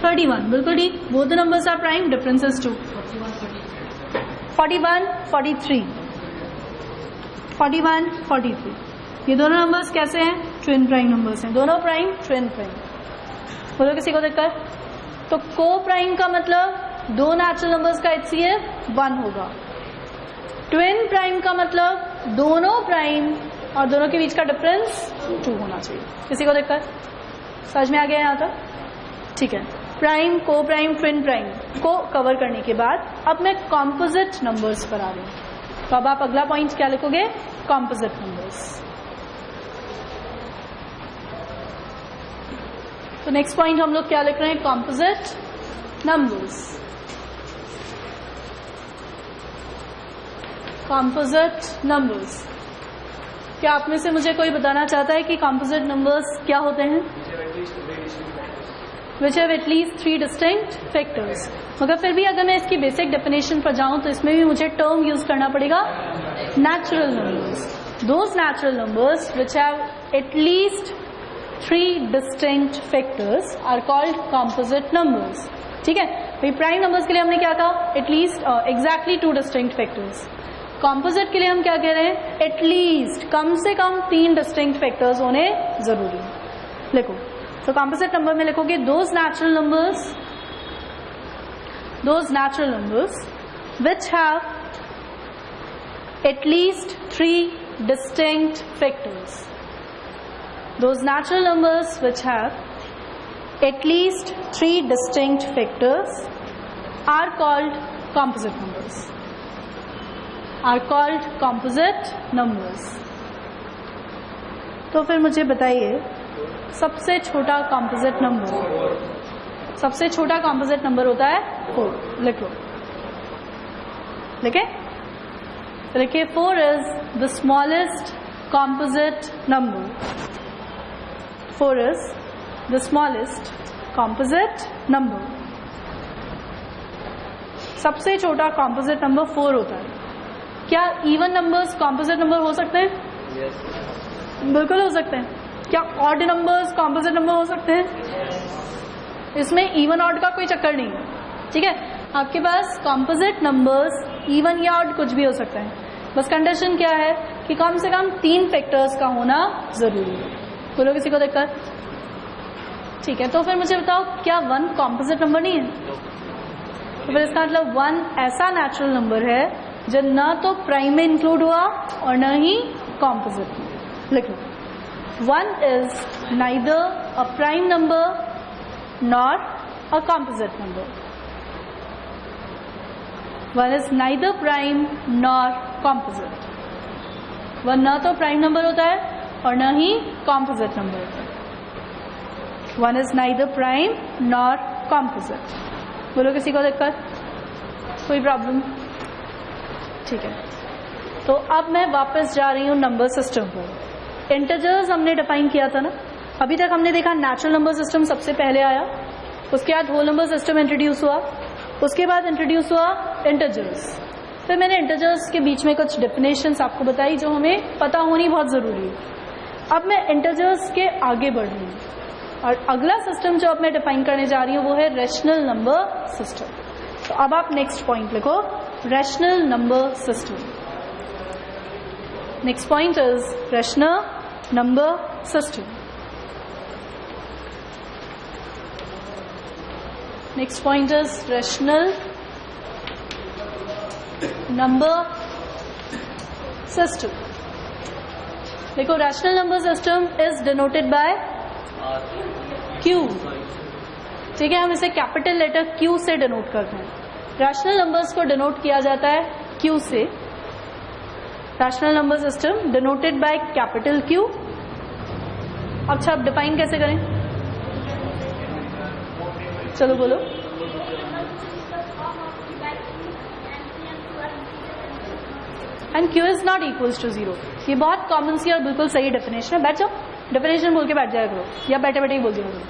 31 बिल्कुल ठीक. Both the numbers are prime, difference is 2. 41, 43 ये दोनों नंबर्स कैसे हैं? ट्विन प्राइम नंबर्स हैं. दोनों प्राइम, ट्विन प्राइम. बोलो किसी को दिक्कत? तो को प्राइम का मतलब दो नेचुरल नंबर्स का HCF 1 होगा. ट्विन प्राइम का मतलब दोनों प्राइम और दोनों के बीच का डिफरेंस 2 होना चाहिए. किसी को दिक्कत? समझ में आ गया यहाँ तक? ठीक है. प्राइम, को प्राइम, ट्विन प्राइम को कवर करने के बाद अब मैं कॉम्पोजिट नंबर्स पर आ रही हूँ. तो अब आप अगला पॉइंट क्या लिखोगे? Composite numbers. तो नेक्स्ट पॉइंट हम लोग क्या लिख रहे हैं? Composite numbers. Composite numbers. क्या आप में से मुझे कोई बताना चाहता है कि कॉम्पोजिट नंबर्स क्या होते हैं? विच हैव एटलीस्ट 3 डिस्टिंक्ट फैक्टर्स. मगर फिर भी अगर मैं इसकी बेसिक डेफिनेशन पर जाऊं तो इसमें भी मुझे टर्म यूज करना पड़ेगा natural numbers. Those natural numbers which have at least 3 distinct factors are called composite numbers. ठीक है भाई. प्राइम नंबर्स के लिए हमने क्या कहा? At least exactly 2 distinct factors. Composite के लिए हम क्या कह रहे हैं? एटलीस्ट कम से कम 3 डिस्टिंक्ट फैक्टर्स होने जरूरी है. लिखो. तो कॉम्पोजिट नंबर में लिखोगे those natural numbers which have at least 3 distinct factors. Those natural numbers which have at least 3 distinct factors are called composite numbers. Are called composite numbers. तो फिर मुझे बताइए सबसे छोटा कॉम्पोजिट नंबर होता है 4. लिख लो. लिखे? लिखिए 4 is the smallest composite number. 4 is the smallest composite number. सबसे छोटा कॉम्पोजिट नंबर 4 होता है. क्या इवन नंबर्स कॉम्पोजिट नंबर हो सकते हैं? बिल्कुल हो सकते हैं. क्या ऑड नंबर्स कॉम्पोजिट नंबर हो सकते हैं? इसमें इवन ऑड का कोई चक्कर नहीं है. ठीक है. आपके पास कॉम्पोजिट नंबर्स इवन या ऑड कुछ भी हो सकता है, बस कंडीशन क्या है कि कम से कम 3 फैक्टर्स का होना जरूरी है। बोलो किसी को देखकर। ठीक है, तो फिर मुझे बताओ क्या 1 कॉम्पोजिट नंबर नहीं है? तो फिर इसका मतलब 1 ऐसा नेचुरल नंबर है जो न तो प्राइम में इंक्लूड हुआ और न ही कॉम्पोजिट में। लिख लो, 1 is neither a prime number nor a composite number. 1 is neither prime nor composite. 1 न तो प्राइम नंबर होता है और न ही कॉम्पोजिट नंबर होता है। 1 is neither prime nor composite. बोलो किसी को देखकर। कोई प्रॉब्लम? ठीक है, तो अब मैं वापस जा रही हूं नंबर सिस्टम पर। इंटीजर्स हमने डिफाइन किया था ना, अभी तक हमने देखा नेचुरल नंबर सिस्टम सबसे पहले आया, उसके बाद होल नंबर सिस्टम इंट्रोड्यूस हुआ, उसके बाद इंट्रोड्यूस हुआ इंटीजर्स। फिर मैंने इंटीजर्स के बीच में कुछ डेफिनेशंस आपको बताई जो हमें पता होनी बहुत जरूरी है। अब मैं इंटीजर्स के आगे बढ़ रही हूँ और अगला सिस्टम जो अब मैं डिफाइन करने जा रही हूँ वो है रैशनल नंबर सिस्टम। तो अब आप नेक्स्ट पॉइंट लिखो, rational number system. Next point is rational number system. Next point is rational number system. देखो, rational number system is denoted by Q। ठीक है, हम इसे कैपिटल लेटर Q से डिनोट करते हैं। रैशनल नंबर्स को डिनोट किया जाता है Q से। Rational number system denoted by capital Q। अच्छा, अब डिफाइन कैसे करें? चलो बोलो। And Q is not equals to 0। ये बहुत कॉमन सी और बिल्कुल सही डेफिनेशन है। बैठ जाओ, डेफिनेशन बोल के बैठ जाया करो या बैठे बैठे ही बोल दिया करो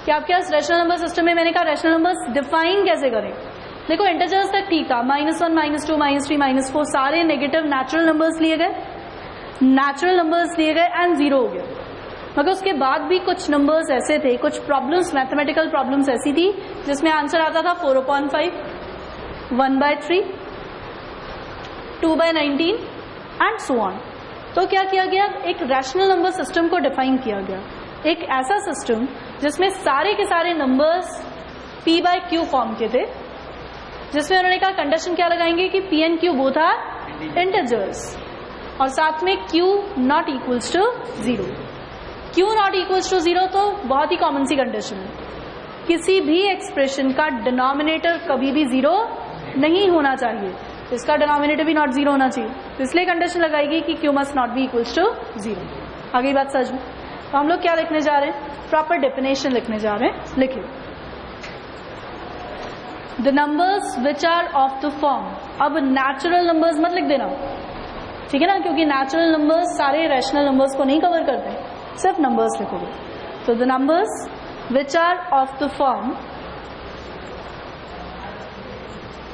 कि आपके पास रैशनल नंबर सिस्टम में मैंने कहा रैशनल नंबर्स डिफाइन कैसे करें। देखो, इंटीजर्स तक ठीक था, -1, -2, -3, -4 सारे नेगेटिव नेचुरल नंबर्स लिए गए, नेचुरल नंबर्स लिए गए एंड 0 हो गया। मगर उसके बाद भी कुछ नंबर्स ऐसे थे, कुछ प्रॉब्लम्स, मैथमेटिकल प्रॉब्लम्स ऐसी थी जिसमें आंसर आता था 4/5, 1/3, 2/19 एंड सो ऑन। तो क्या किया गया? एक रैशनल नंबर सिस्टम को डिफाइन किया गया, एक ऐसा सिस्टम जिसमें सारे के सारे नंबर्स P/Q फॉर्म के थे, जिसमें उन्होंने कहा कंडीशन क्या लगाएंगे कि P and Q both are integers और साथ में Q not equals to 0। Q not equals to 0 तो बहुत ही कॉमन सी कंडीशन है। किसी भी एक्सप्रेशन का डिनोमिनेटर कभी भी 0 नहीं होना चाहिए, इसका डिनोमिनेटर भी नॉट 0 होना चाहिए, इसलिए कंडीशन लगाएगी कि Q must not be equals to 0। आगे बात समझ में? तो हम लोग क्या लिखने जा रहे हैं? प्रॉपर डेफिनेशन लिखने जा रहे हैं। लिखिए, the numbers which are of the form. अब नेचुरल नंबर्स मत लिख देना, ठीक है ना, क्योंकि नेचुरल नंबर्स सारे रैशनल नंबर्स को नहीं कवर करते, सिर्फ नंबर्स लिखोगे। तो the numbers which are of the form,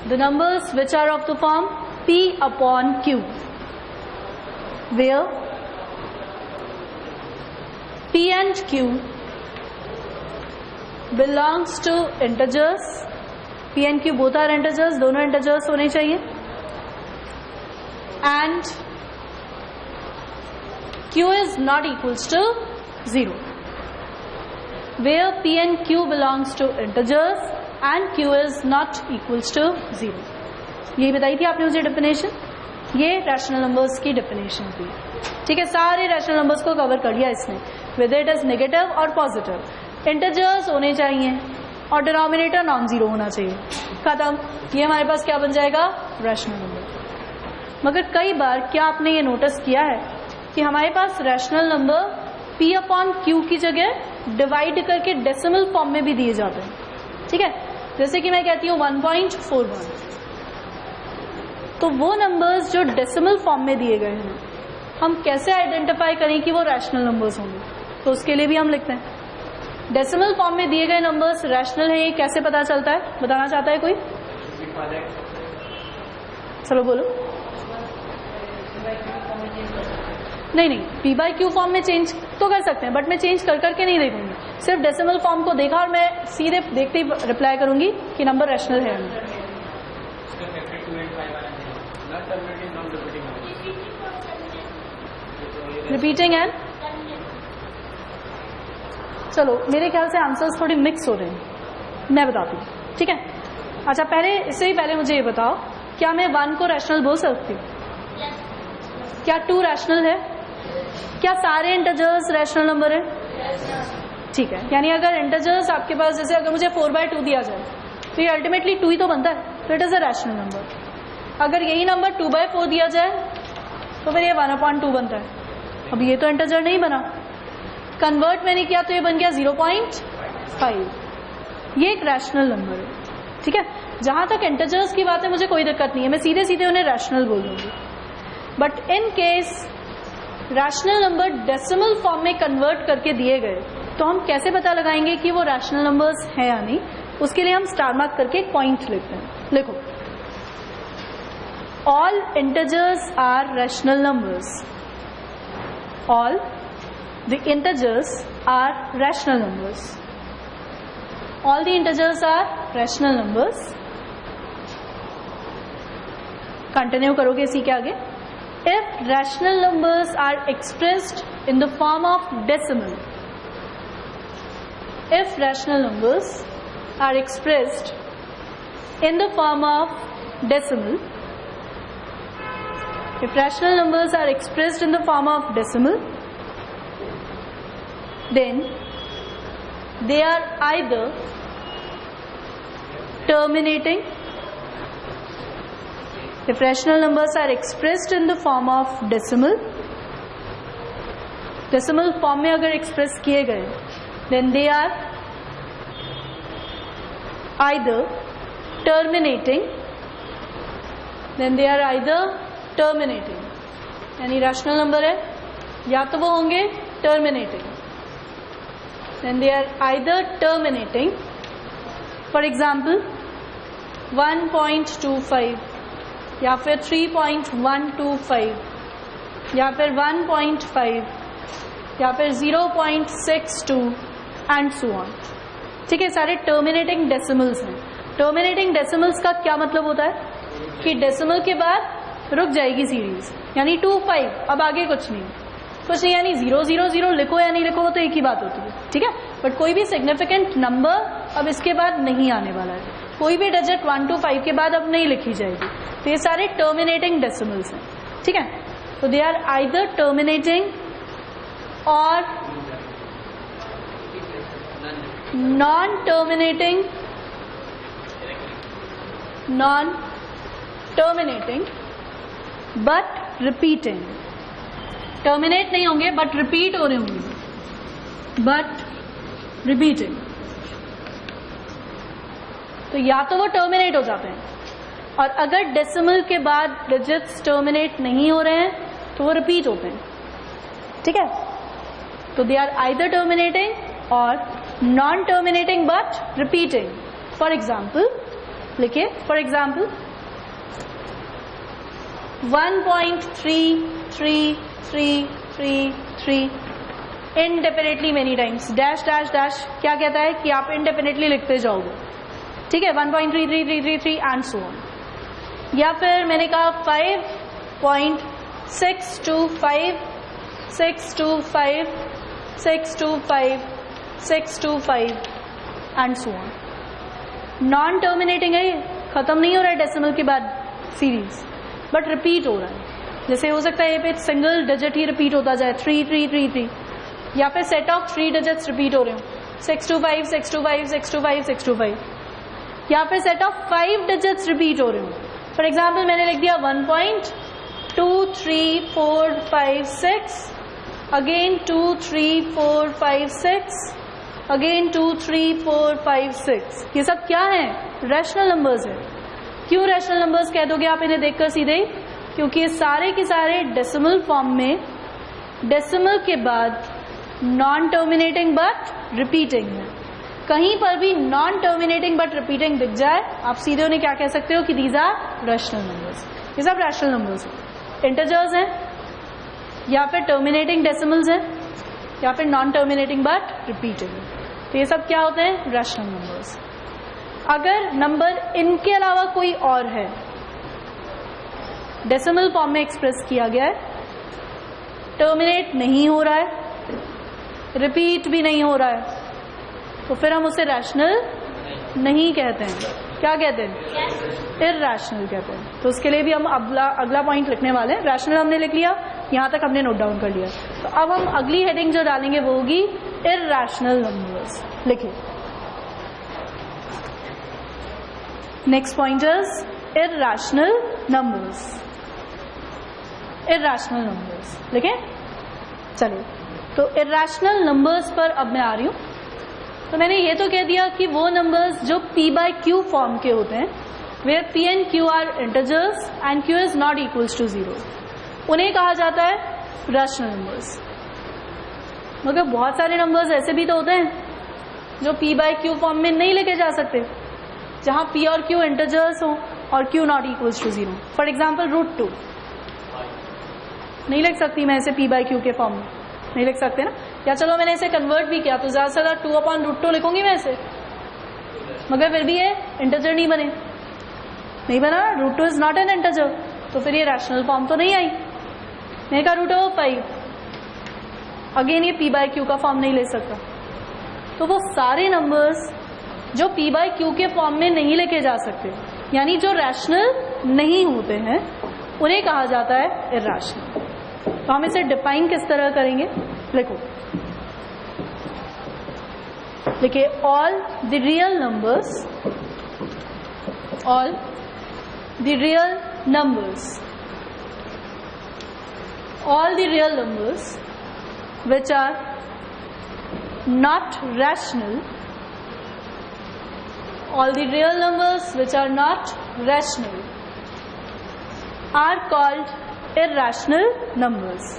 the numbers which are of the form P/Q, where P and Q belongs to integers, P and Q both are integers, दोनों integers होने चाहिए, and Q is not equals to 0, where P and Q belongs to integers and Q is not equals to 0। यही बताई थी आपने मुझे डेफिनेशन, ये रैशनल नंबर्स की डेफिनेशन थी। ठीक है, सारे रैशनल नंबर्स को कवर कर लिया इसने, वेदर इट इज नेगेटिव और पॉजिटिव। इंटीजर्स होने चाहिए और डिनोमिनेटर नॉन 0 होना चाहिए, खत्म। ये हमारे पास क्या बन जाएगा? Rational number. मगर कई बार क्या आपने ये नोटिस किया है कि हमारे पास रैशनल नंबर P/Q की जगह डिवाइड करके डेसिमल फॉर्म में भी दिए जाते हैं। ठीक है, जैसे कि मैं कहती हूँ 1.41, तो वो नंबर्स जो डेसिमल फॉर्म में दिए गए हैं हम कैसे आइडेंटिफाई करें कि वो रैशनल नंबर्स होंगे? तो उसके लिए भी हम लिखते हैं डेसिमल फॉर्म में दिए गए नंबर्स रैशनल है, ये कैसे पता चलता है? बताना चाहता है कोई? चलो बोलो। नहीं, P/Q फॉर्म में चेंज तो कर सकते हैं, बट मैं चेंज कर करके नहीं देखूंगी, सिर्फ डेसिमल फॉर्म को देखा और मैं सीधे देखते ही रिप्लाई करूंगी कि नंबर रैशनल है। रिपीटिंग एंड, चलो मेरे ख्याल से आंसर्स थोड़ी मिक्स हो रहे हैं, मैं बताती हूँ, ठीक है। अच्छा, पहले इससे ही पहले मुझे ये बताओ, क्या मैं 1 को रैशनल बोल सकती हूँ? क्या 2 रैशनल है? क्या सारे इंटीजर्स रैशनल नंबर है? ठीक है, यानी अगर इंटीजर्स आपके पास, जैसे अगर मुझे 4/2 दिया जाए तो ये अल्टीमेटली 2 ही तो बनता है, तो it is a rational number. अगर यही नंबर 2/4 दिया जाए तो फिर ये 1/2 बनता है। अब ये तो इंटीजर नहीं बना, कन्वर्ट मैंने किया तो ये बन गया 0.5। ये एक रैशनल नंबर है, ठीक है। जहां तक इंटीजर्स की बात है मुझे कोई दिक्कत नहीं है, मैं सीधे सीधे उन्हें रैशनल बोल दूंगी। But in case rational number decimal form में कन्वर्ट करके दिए गए तो हम कैसे पता लगाएंगे कि वो रैशनल नंबर्स हैं या नहीं? उसके लिए हम स्टार मार्क करके एक पॉइंट लिखते हैं। लिखो, all integers are rational numbers. All the integers are rational numbers. All the integers are rational numbers. Continue करोगे इसी के आगे। If rational numbers are expressed in the form of decimal, if rational numbers are expressed in the form of decimal, if rational numbers are expressed in the form of decimal, then they are either terminating. If rational numbers are expressed in the form of decimal form में अगर express किए गए, then they are either terminating, यानी rational number है, या तो वो होंगे terminating, then they are either terminating. For example, 1.25 या फिर 3.125 या फिर 1.5 या फिर 0.62 एंड सो ऑन, ठीक है। सारे टर्मिनेटिंग डेसिमल्स हैं। टर्मिनेटिंग डेसिमल्स का क्या मतलब होता है कि डेसिमल के बाद रुक जाएगी सीरीज, यानी 25, अब आगे कुछ नहीं, यानी 000 लिखो या नहीं लिखो वो तो एक ही बात होती है, ठीक है। बट कोई भी सिग्निफिकेंट नंबर अब इसके बाद नहीं आने वाला है, कोई भी डिजिट 1 to 5 के बाद अब नहीं लिखी जाएगी। तो ये सारे टर्मिनेटिंग डेसिमल्स हैं, ठीक है। तो दे आर आइदर टर्मिनेटिंग और non terminating but repeating. Terminate नहीं होंगे बट रिपीट हो रहे होंगे, बट रिपीटिंग। तो या तो वो टर्मिनेट हो जाते हैं, और अगर डेसिमल के बाद डिजिट्स टर्मिनेट नहीं हो रहे हैं तो वो रिपीट होते हैं, ठीक है। तो दे आर आइदर टर्मिनेटिंग और non terminating but repeating. For example लिखिए, for example 1.3333 indefinitely many times dash dash dash क्या कहता है कि आप indefinitely लिखते जाओगे, ठीक है। 1.33333 एंड सो ऑन। या फिर मैंने कहा 5.625 625 625 625 and so on. Non terminating है, ये खत्म नहीं हो रहा है डेसिमल के बाद सीरीज, बट रिपीट हो रहा है। जैसे हो सकता है ये पे सिंगल डिजिट ही रिपीट होता जाए 3333, या फिर सेट ऑफ 3 डिजिट्स रिपीट हो रहे हो 625 625 625 625, या फिर सेट ऑफ 5 डिजिट्स रिपीट हो रहे हो। फॉर एग्जाम्पल मैंने लिख दिया 1.23456, अगेन 23456, अगेन 23456। ये सब क्या है? रैशनल नंबर्स है। क्यों रैशनल नंबर्स कह दोगे आप इन्हें देखकर सीधे? क्योंकि ये सारे के सारे डेसिमल फॉर्म में, डेसिमल के बाद नॉन टर्मिनेटिंग बट रिपीटिंग है। कहीं पर भी नॉन टर्मिनेटिंग बट रिपीटिंग दिख जाए, आप सीधे उन्हें क्या कह सकते हो कि दीज आर रैशनल नंबर्स। ये सब रैशनल नंबर्स हैं, इंटीजर्स हैं, या फिर टर्मिनेटिंग डेसिमल्स हैं, या फिर नॉन टर्मिनेटिंग बट रिपीटिंग। तो ये सब क्या होते हैं? Rational numbers. अगर नंबर इनके अलावा कोई और है, डेसिमल फॉर्म में एक्सप्रेस किया गया है, टर्मिनेट नहीं हो रहा है, रिपीट भी नहीं हो रहा है, तो फिर हम उसे रैशनल नहीं कहते हैं। क्या कहते हैं? इरैशनल कहते हैं। तो उसके लिए भी हम अगला पॉइंट लिखने वाले हैं। रैशनल हमने लिख लिया, यहां तक हमने नोट डाउन कर लिया। तो अब हम अगली हेडिंग जो डालेंगे वो होगी इरैशनल नंबर्स। लिखिए, next point is irrational numbers. Irrational numbers लिखें। चलिए, तो इरैशनल नंबर्स पर अब मैं आ रही हूं। तो मैंने ये तो कह दिया कि वो नंबर्स जो p by q फॉर्म के होते हैं, where p and q are integers and q is not equals to 0, उन्हें कहा जाता है रैशनल नंबर्स। मगर बहुत सारे नंबर्स ऐसे भी तो होते हैं जो p by q फॉर्म में नहीं लेके जा सकते, जहां p और q इंटीजर्स हो और q not equals to 0। For example √2 नहीं लिख सकती मैं इसे p by q के फॉर्म में, नहीं लिख सकते ना। या चलो मैंने इसे कन्वर्ट भी किया तो ज्यादा से ज्यादा 2/√2 लिखूंगी मैं इसे, मगर फिर भी ये इंटीजर नहीं बना। √2 इज नॉट एन इंटीजर, तो फिर ये रैशनल फॉर्म तो नहीं आई। मैंने कहा √5, अगेन ये p by q का फॉर्म नहीं ले सकता। तो वो सारे नंबर्स जो p by q के फॉर्म में नहीं लेके जा सकते, यानी जो रैशनल नहीं होते हैं, उन्हें कहा जाता है इरैशनल। तो हम इसे डिफाइन किस तरह करेंगे? देखिए, all the real numbers which are not rational, are called irrational numbers.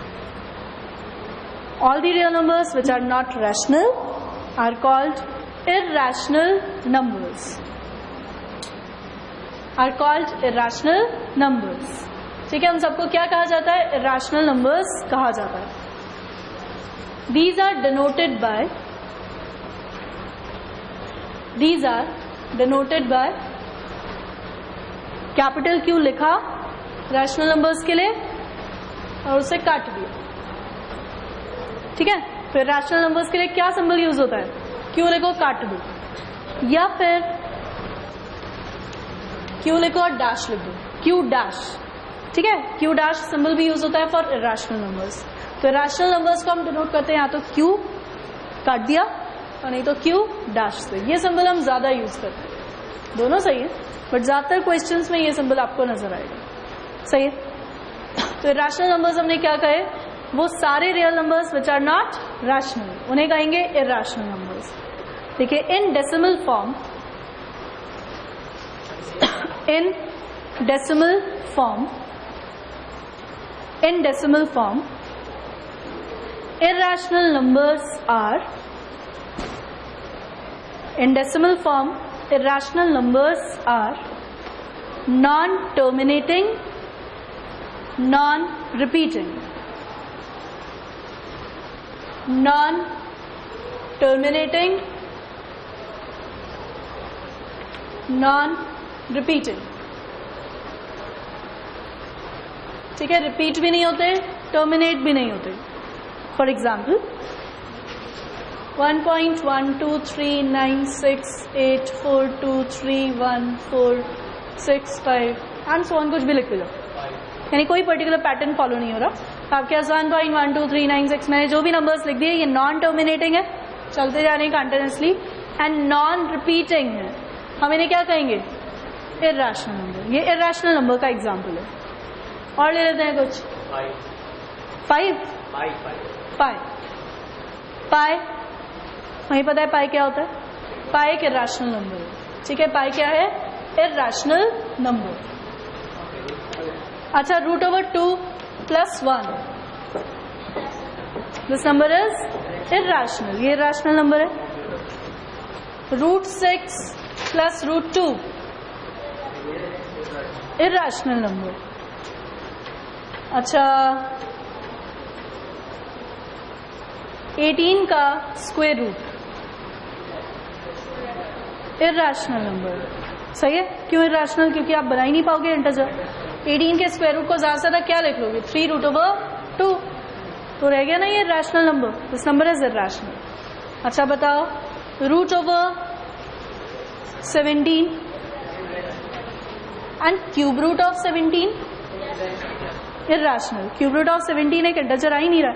All the real numbers which are not rational are called irrational numbers. ठीक है, हम सबको क्या कहा जाता है? irrational numbers कहा जाता है। These are denoted by capital Q लिखा रैशनल नंबर्स के लिए और उसे काट दिया। ठीक है, फिर रैशनल नंबर्स के लिए क्या सिंबल यूज होता है? Q लिखो, काट दो, या फिर Q लिखो और डैश लिख दो, Q डैश। ठीक है, Q डैश सिंबल भी यूज होता है फॉर इरैशनल नंबर्स। तो इरैशनल नंबर्स को हम डिनोट करते हैं या तो Q काट दिया और नहीं तो Q डैश से। ये सिंबल हम ज्यादा यूज करते हैं, दोनों सही है, बट ज्यादातर क्वेश्चंस में ये सिंबल आपको नजर आएगा। सही है। तो रैशनल नंबर्स हमने क्या कहे? वो सारे real numbers which are not rational, उन्हें कहेंगे इरैशनल नंबर्स। देखिए, in decimal form irrational numbers are non-terminating, non-repeating. ठीक है, रिपीट भी नहीं होते, टर्मिनेट भी नहीं होते। For example 1.1239684231465 and so on, कुछ भी लिख लो, यानी कोई पर्टिकुलर पैटर्न फॉलो नहीं हो रहा। तो आपके पास 1.12396, मैंने जो भी नंबर्स लिख दिए ये नॉन टर्मिनेटिंग है, चलते जा रहे हैं कंटिन्यूसली, एंड नॉन रिपीटिंग है। हम इन्हें क्या कहेंगे? Irrational number. ये इरैशनल नंबर का एग्जाम्पल है। और ले लेते हैं कुछ। 5 पाई, वहीं पता है पाई क्या होता है? पाई एक इरैशनल नंबर है। ठीक है, पाई क्या है? Irrational number. अच्छा, √2 + 1, दिस नंबर इज इरैशनल, ये इरैशनल नंबर है। √6 + √2 इरैशनल नंबर। अच्छा, 18 का स्क्वायर रूट इरैशनल नंबर। सही है। क्यों इरैशनल? क्योंकि आप बना ही नहीं पाओगे इंटीजर। 18 के स्क्वायर रूट को ज्यादा से ज्यादा क्या लिख लोगे? 3√2। तो रह गया ना ये rational number, this number is irrational. अच्छा बताओ, √17 and cube root of 17 irrational. Cube root of 17 एक इंटीजर आ ही नहीं रहा,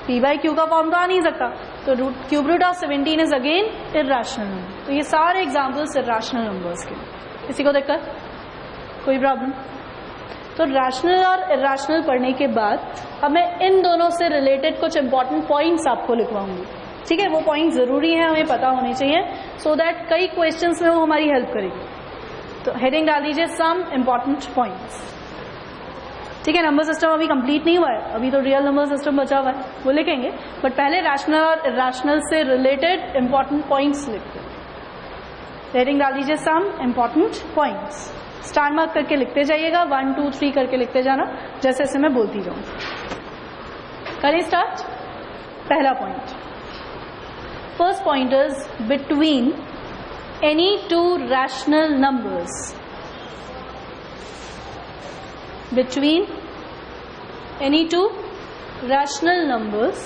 p बाई क्यू का फॉर्म तो आ नहीं सकता, तो cube root of 17 is again irrational number. तो ये सारे एग्जाम्पल्स इरैशनल नंबर्स के। किसी को दिक्कत, कोई प्रॉब्लम? तो रैशनल और इरैशनल पढ़ने के बाद अब मैं इन दोनों से रिलेटेड कुछ इंपॉर्टेंट पॉइंट्स आपको लिखवाऊंगी, ठीक है? वो पॉइंट जरूरी है, हमें पता होने चाहिए, सो दैट कई क्वेश्चंस में वो हमारी हेल्प करेगी। तो हेडिंग डाल दीजिए सम इंपॉर्टेंट पॉइंट्स, ठीक है? नंबर सिस्टम अभी कंप्लीट नहीं हुआ है, अभी तो रियल नंबर सिस्टम बचा हुआ है, वो लिखेंगे, बट पहले रैशनल और इरैशनल से रिलेटेड इंपॉर्टेंट पॉइंट्स लिखते हैं। हेडिंग डाल दीजिए some important points, star mark करके लिखते जाइएगा, 1 2 3 करके लिखते जाना, जैसे जैसे मैं बोलती जाऊं। करें स्टार्ट। पहला point, first point is between any two rational numbers, between any two rational numbers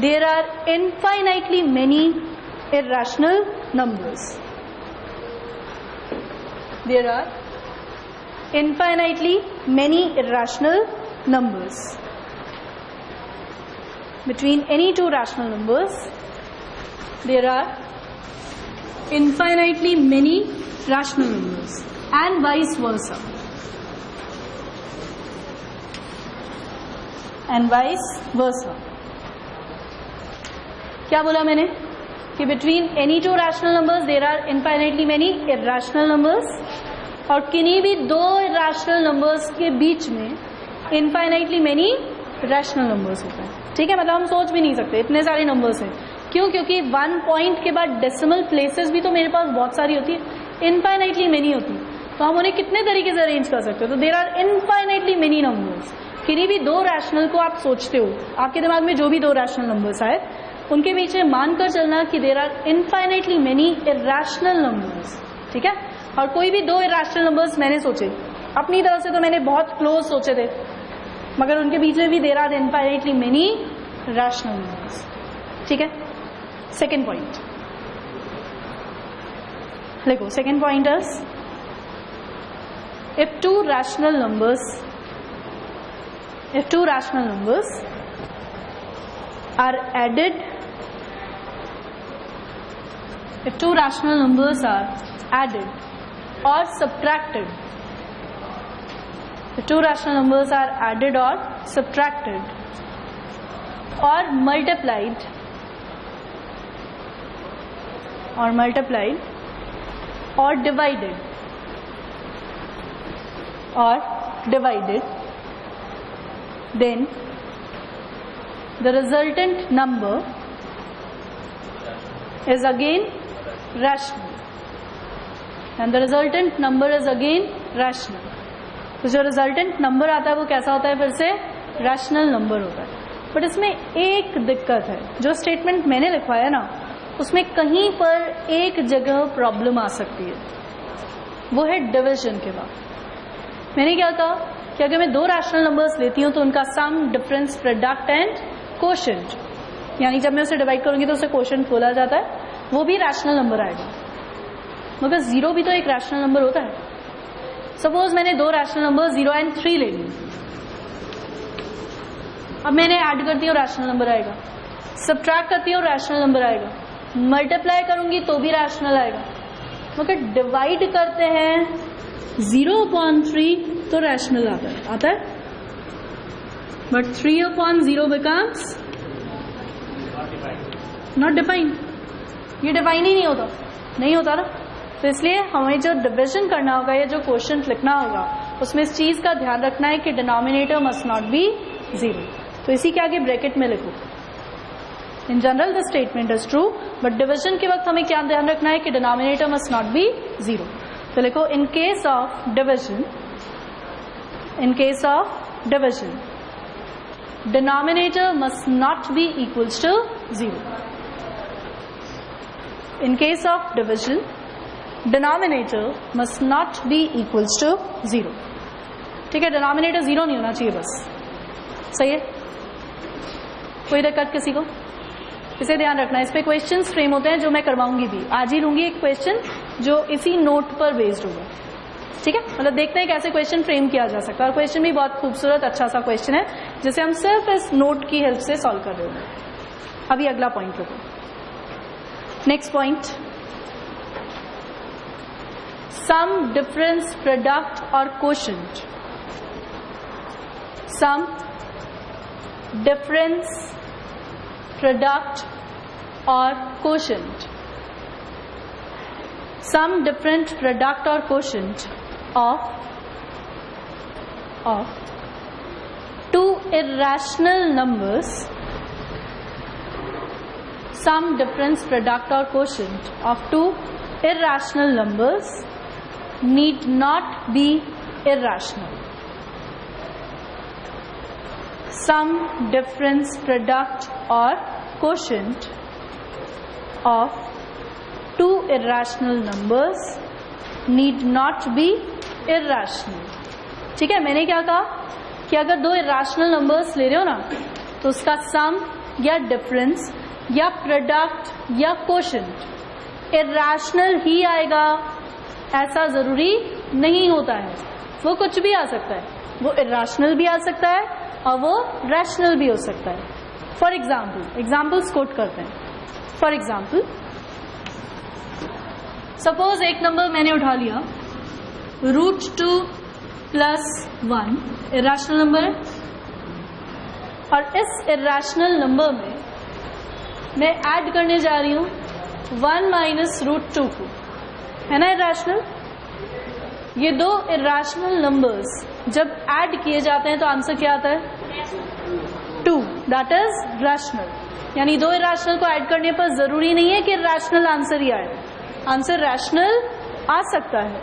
there are infinitely many irrational numbers. There are infinitely many irrational numbers. Between any two rational numbers there are infinitely many rational numbers and vice versa. And vice versa. क्या बोला मैंने? कि between any two rational numbers there are infinitely many irrational numbers, और किन्हीं भी दो इरैशनल नंबर्स के बीच में इनफाइनाइटली मेनी रैशनल नंबर्स होता है, ठीक है? मतलब हम सोच भी नहीं सकते, इतने सारे नंबर्स हैं। क्यों? क्योंकि 1 पॉइंट के बाद डेसिमल प्लेसेस भी तो मेरे पास बहुत सारी होती है, इनफाइनाइटली मेनी होती है, तो हम उन्हें कितने तरीके से अरेंज कर सकते हो? तो there are infinitely many numbers. किन्हीं भी दो रैशनल को आप सोचते हो, आपके दिमाग में जो भी दो रैशनल नंबर्स आए उनके बीच में मानकर चलना कि there are infinitely many irrational numbers, ठीक है? और कोई भी दो इरैशनल नंबर्स मैंने सोचे, अपनी तरफ से तो मैंने बहुत क्लोज सोचे थे, मगर उनके बीच में भी there are infinitely many rational numbers, ठीक है? सेकेंड पॉइंट देखो, second point is if two rational numbers are added, if two rational numbers are added or subtracted, if two rational numbers are added or subtracted or multiplied or divided then the resultant number is again rational, and the resultant number is again rational. तो जो रिजल्टेंट नंबर आता है वो कैसा होता है? फिर से रैशनल नंबर होता है। बट इसमें एक दिक्कत है, जो स्टेटमेंट मैंने लिखवाया ना उसमें कहीं पर एक जगह प्रॉब्लम आ सकती है, वो है डिवीजन के बाद। मैंने क्या कहा कि अगर मैं दो रैशनल नंबर्स लेती हूं तो उनका सम, डिफरेंस, प्रोडक्ट एंड कोशेंट, यानी जब मैं उसे डिवाइड करूंगी तो उसे कोशेंट बोला जाता है, वो भी रैशनल नंबर आएगा। मगर 0 भी तो एक रैशनल नंबर होता है। सपोज मैंने दो रैशनल नंबर 0 एंड 3 ले ली, अब मैंने ऐड करती हूँ रैशनल नंबर आएगा, सब्ट्रैक्ट करती हूँ रैशनल नंबर आएगा, मल्टीप्लाई करूंगी तो भी रैशनल आएगा, मगर डिवाइड करते हैं 0/3 तो रैशनल आता है, बट 3/0 बिकम्स नॉट डिफाइंड। ये डिफाइन ही नहीं होता ना। तो इसलिए हमें जो डिविजन करना होगा या जो क्वोशिएंट लिखना होगा उसमें इस चीज का ध्यान रखना है कि डिनोमिनेटर मस्ट नॉट बी 0। तो इसी के आगे ब्रैकेट में लिखो, in general the statement is true, but division के वक्त हमें क्या ध्यान रखना है कि डिनोमिनेटर मस्ट नॉट बी 0। तो लिखो in case of division denominator must not be equals to 0। In case of division, denominator must not be equals to 0. ठीक है, डिनोमिनेटर 0 नहीं होना चाहिए बस. सही है, कोई दिक्कत किसी को? इसे ध्यान रखना. इस पे क्वेश्चंस फ्रेम होते हैं जो मैं करवाऊंगी भी. आज ही लूंगी एक क्वेश्चन जो इसी नोट पर बेस्ड होगा. ठीक है, मतलब देखते हैं कैसे क्वेश्चन फ्रेम किया जा सकता है. और क्वेश्चन भी बहुत खूबसूरत अच्छा सा क्वेश्चन है जिसे हम सिर्फ इस नोट की हेल्प से सॉल्व कर रहे होंगे. अभी अगला पॉइंट लो. Next point, sum difference product और कोशेंट. सम डिफरेंस प्रोडक्ट और quotient. Some different product or quotient of two irrational numbers. Some difference product or quotient of two irrational numbers need not be irrational. Some difference product or quotient of two irrational numbers need not be irrational. ठीक है, मैंने क्या कहा कि अगर दो irrational numbers ले रहे हो ना तो उसका sum या difference या product या quotient irrational ही आएगा ऐसा जरूरी नहीं होता है. वो कुछ भी आ सकता है, वो irrational भी आ सकता है और वो rational भी हो सकता है. फॉर एग्जाम्पल्स कोट करते हैं. फॉर एग्जाम्पल, सपोज एक नंबर मैंने उठा लिया √2 + 1 इरेशनल नंबर है और इस इरेशनल नंबर में मैं ऐड करने जा रही हूं 1 - √2 को, है ना इरेशनल. ये दो इरेशनल नंबर्स जब ऐड किए जाते हैं तो आंसर क्या आता है 2, दैट इज रैशनल. यानी दो इरेशनल को ऐड करने पर जरूरी नहीं है कि रैशनल आंसर ही आए, आंसर रैशनल आ सकता है.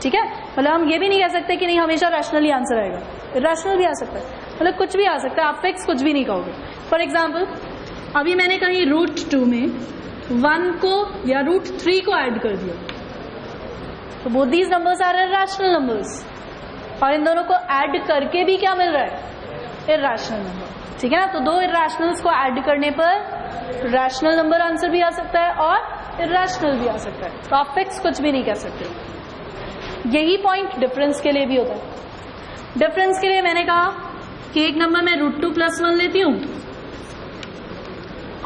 ठीक है, मतलब हम ये भी नहीं कह सकते कि नहीं हमेशा रैशनल ही आंसर आएगा, रैशनल भी आ सकता है, मतलब कुछ भी आ सकता है. आप फिक्स कुछ भी नहीं कहोगे. फॉर एग्जाम्पल, अभी मैंने कहीं √2 में 1 को या √3 को ऐड कर दिया तो both these numbers are irrational numbers और इन दोनों को ऐड करके भी क्या मिल रहा है इरेशनल नंबर. ठीक है ना, तो दो इरेशनल्स को ऐड करने पर रैशनल नंबर आंसर भी आ सकता है और इरेशनल भी आ सकता है. तो आप फिक्स कुछ भी नहीं कह सकते. यही पॉइंट डिफरेंस के लिए भी होता है. डिफरेंस के लिए मैंने कहा कि एक नंबर मैं √2 + 1 लेती हूं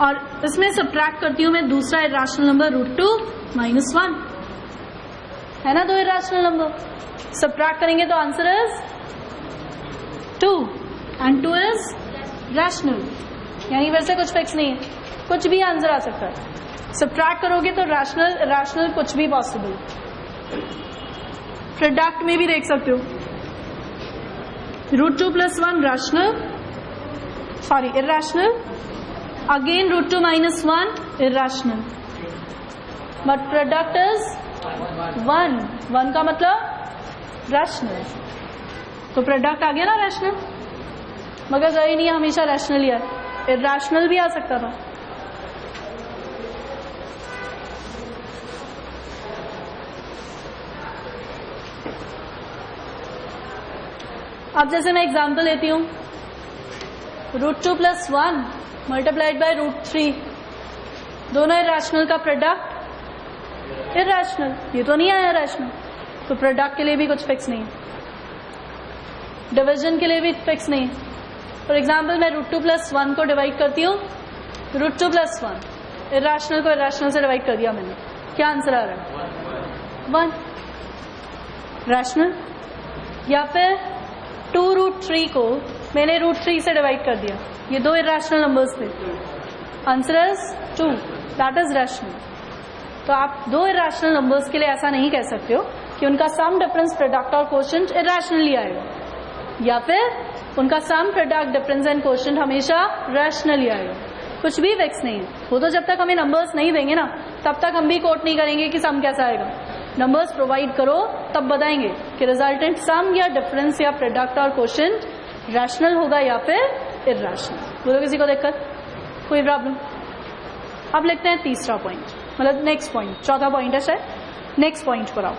और इसमें सब्ट्रैक्ट करती हूं मैं दूसरा इरेशनल नंबर √2 - 1, है ना. दो इरेशनल नंबर सब्ट्रैक्ट करेंगे तो answer is 2 and 2 is rational. यानी वैसे कुछ फिक्स नहीं है, कुछ भी आंसर आ सकता है. सब्ट्रैक्ट करोगे तो रैशनल इरेशनल कुछ भी पॉसिबल. प्रोडक्ट में भी देख सकते हो √2 + 1 rational, sorry irrational, again √2 - 1 irrational, but product is 1 का मतलब रैशनल. तो प्रोडक्ट आ गया ना रैशनल, मगर जरूरी नहीं हमेशा रैशनल ही है, इरेशनल भी आ सकता था. अब जैसे मैं एग्जांपल लेती हूं √2 + 1 मल्टीप्लाइड बाय √3, दोनों इरेशनल का प्रोडक्ट इरेशनल. ये तो नहीं आया रैशनल, तो प्रोडक्ट के लिए भी कुछ फिक्स नहीं है, डिवीजन के लिए भी फिक्स नहीं है. फॉर एग्जाम्पल, मैं √2 + 1 को डिवाइड करती हूँ √2 + 1, इरेशनल को इरेशनल से डिवाइड कर दिया मैंने, क्या आंसर आ रहा है 1 रैशनल. या फिर 2√3 को मैंने √3 से डिवाइड कर दिया, ये दो इरेशनल नंबर्स थे, answer is 2, that is rational. तो आप दो इरेशनल नंबर्स के लिए ऐसा नहीं कह सकते हो कि उनका सम डिफरेंस प्रोडक्ट और कोशेंट इरेशनली आएगा या फिर उनका some product difference and quotient हमेशा रैशनली आएगा. कुछ भी फिक्स नहीं है. वो तो जब तक हमें नंबर्स नहीं देंगे ना तब तक हम भी कोट नहीं करेंगे कि सम कैसा आएगा. नंबर्स प्रोवाइड करो तब बताएंगे कि रिजल्टेंट सम या डिफरेंस या प्रोडक्ट और कोशेंट रैशनल होगा या फिर इरेशनल. बोलो किसी को दिक्कत, कोई प्रॉब्लम? अब लिखते हैं तीसरा पॉइंट, मतलब नेक्स्ट पॉइंट, चौथा पॉइंट है शायद. नेक्स्ट पॉइंट पर आओ,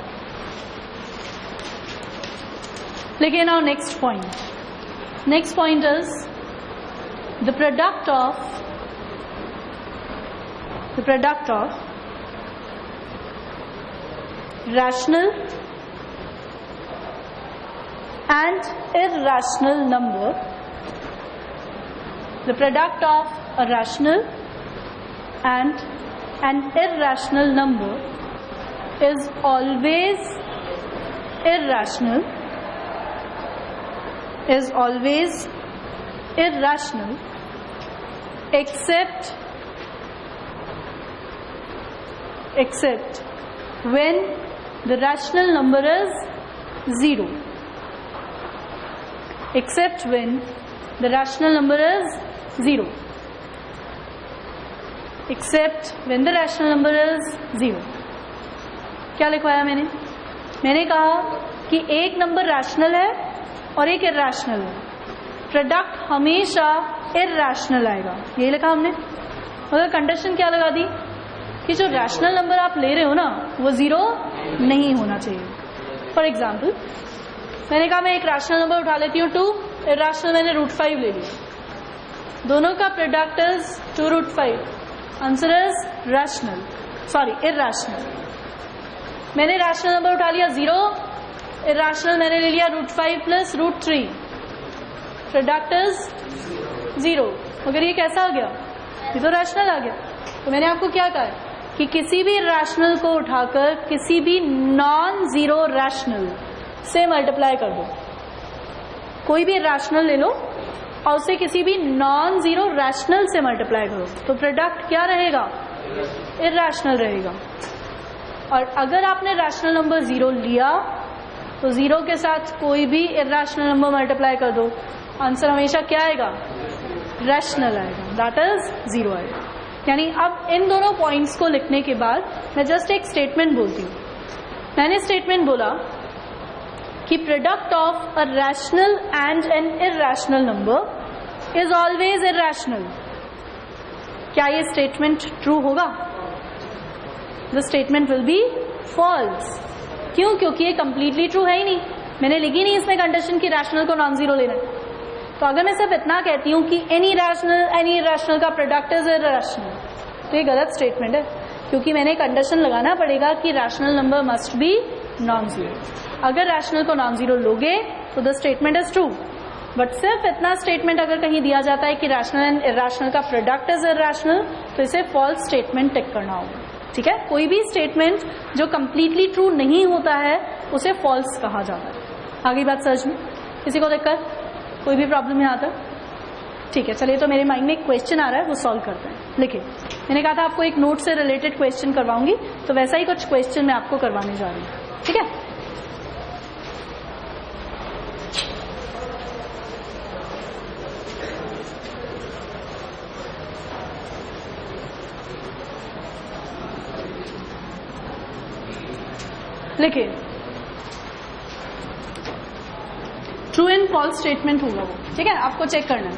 लिखिए now next point. Next point is the product of rational and irrational number. The product of a rational and an irrational number is always irrational, except when the rational number is 0. Except when the rational number is 0. Except when the rational number is 0. क्या लिखवाया मैंने कहा कि एक नंबर रैशनल है और एक इरैशनल है. प्रोडक्ट हमेशा इरैशनल आएगा, ये लिखा हमने. मगर कंडीशन क्या लगा दी कि जो रैशनल नंबर आप ले रहे हो ना वो 0 नहीं होना चाहिए. फॉर एग्जाम्पल मैंने कहा मैं एक रैशनल नंबर उठा लेती हूँ 2, इरैशनल मैंने √5 ले लिया. दोनों का product is 2√5. Answer is irrational. मैंने रैशनल नंबर उठा लिया 0, इरैशनल मैंने ले लिया √5 + √3. Product is 0. मगर ये कैसा आ गया? ये तो रैशनल आ गया. तो मैंने आपको क्या कहा है कि किसी भी रैशनल को उठाकर किसी भी नॉन जीरो रैशनल से मल्टीप्लाई कर दो. कोई भी रैशनल ले लो और उसे किसी भी नॉन जीरो रैशनल से मल्टीप्लाई करो तो प्रोडक्ट क्या रहेगा? इरैशनल रहेगा. और अगर आपने रैशनल नंबर 0 लिया तो 0 के साथ कोई भी इरैशनल नंबर मल्टीप्लाई कर दो, आंसर हमेशा क्या आएगा? रैशनल आएगा, दैट इज 0 आएगा. यानी अब इन दोनों पॉइंट्स को लिखने के बाद मैं जस्ट एक स्टेटमेंट बोलती हूँ. मैंने स्टेटमेंट बोला कि product of a rational and an irrational number is always irrational. क्या ये स्टेटमेंट ट्रू होगा? The statement will be false. क्यों? क्योंकि ये कंप्लीटली ट्रू है ही नहीं. मैंने लिखी नहीं इसमें कंडीशन की रैशनल को नॉन जीरो लेना है. तो अगर मैं सिर्फ इतना कहती हूं कि एनी रैशनल एनी इरैशनल का प्रोडक्ट इज इरैशनल तो ये गलत स्टेटमेंट है, क्योंकि मैंने कंडीशन लगाना पड़ेगा कि rational number must be non zero. अगर रैशनल को नॉन जीरो लोगे तो the statement is true. But सिर्फ इतना स्टेटमेंट अगर कहीं दिया जाता है कि रैशनल एंड इरैशनल का प्रोडक्ट इज इरैशनल तो इसे फॉल्स स्टेटमेंट टिक करना होगा. ठीक है, कोई भी स्टेटमेंट जो कंप्लीटली ट्रू नहीं होता है उसे फॉल्स कहा जाता है. आगे बात समझ में? किसी को देखकर कोई भी प्रॉब्लम यहाँ तक? ठीक है, चलिए. तो मेरे माइंड में एक क्वेश्चन आ रहा है, वो सॉल्व करते हैं. लिखिए, मैंने कहा था आपको एक नोट से रिलेटेड क्वेश्चन करवाऊंगी, तो वैसा ही कुछ क्वेश्चन मैं आपको करवाने जा रही हूँ. ठीक है, लिखिए. ट्रू एंड फॉल्स स्टेटमेंट होगा वो. ठीक है, आपको चेक करना है.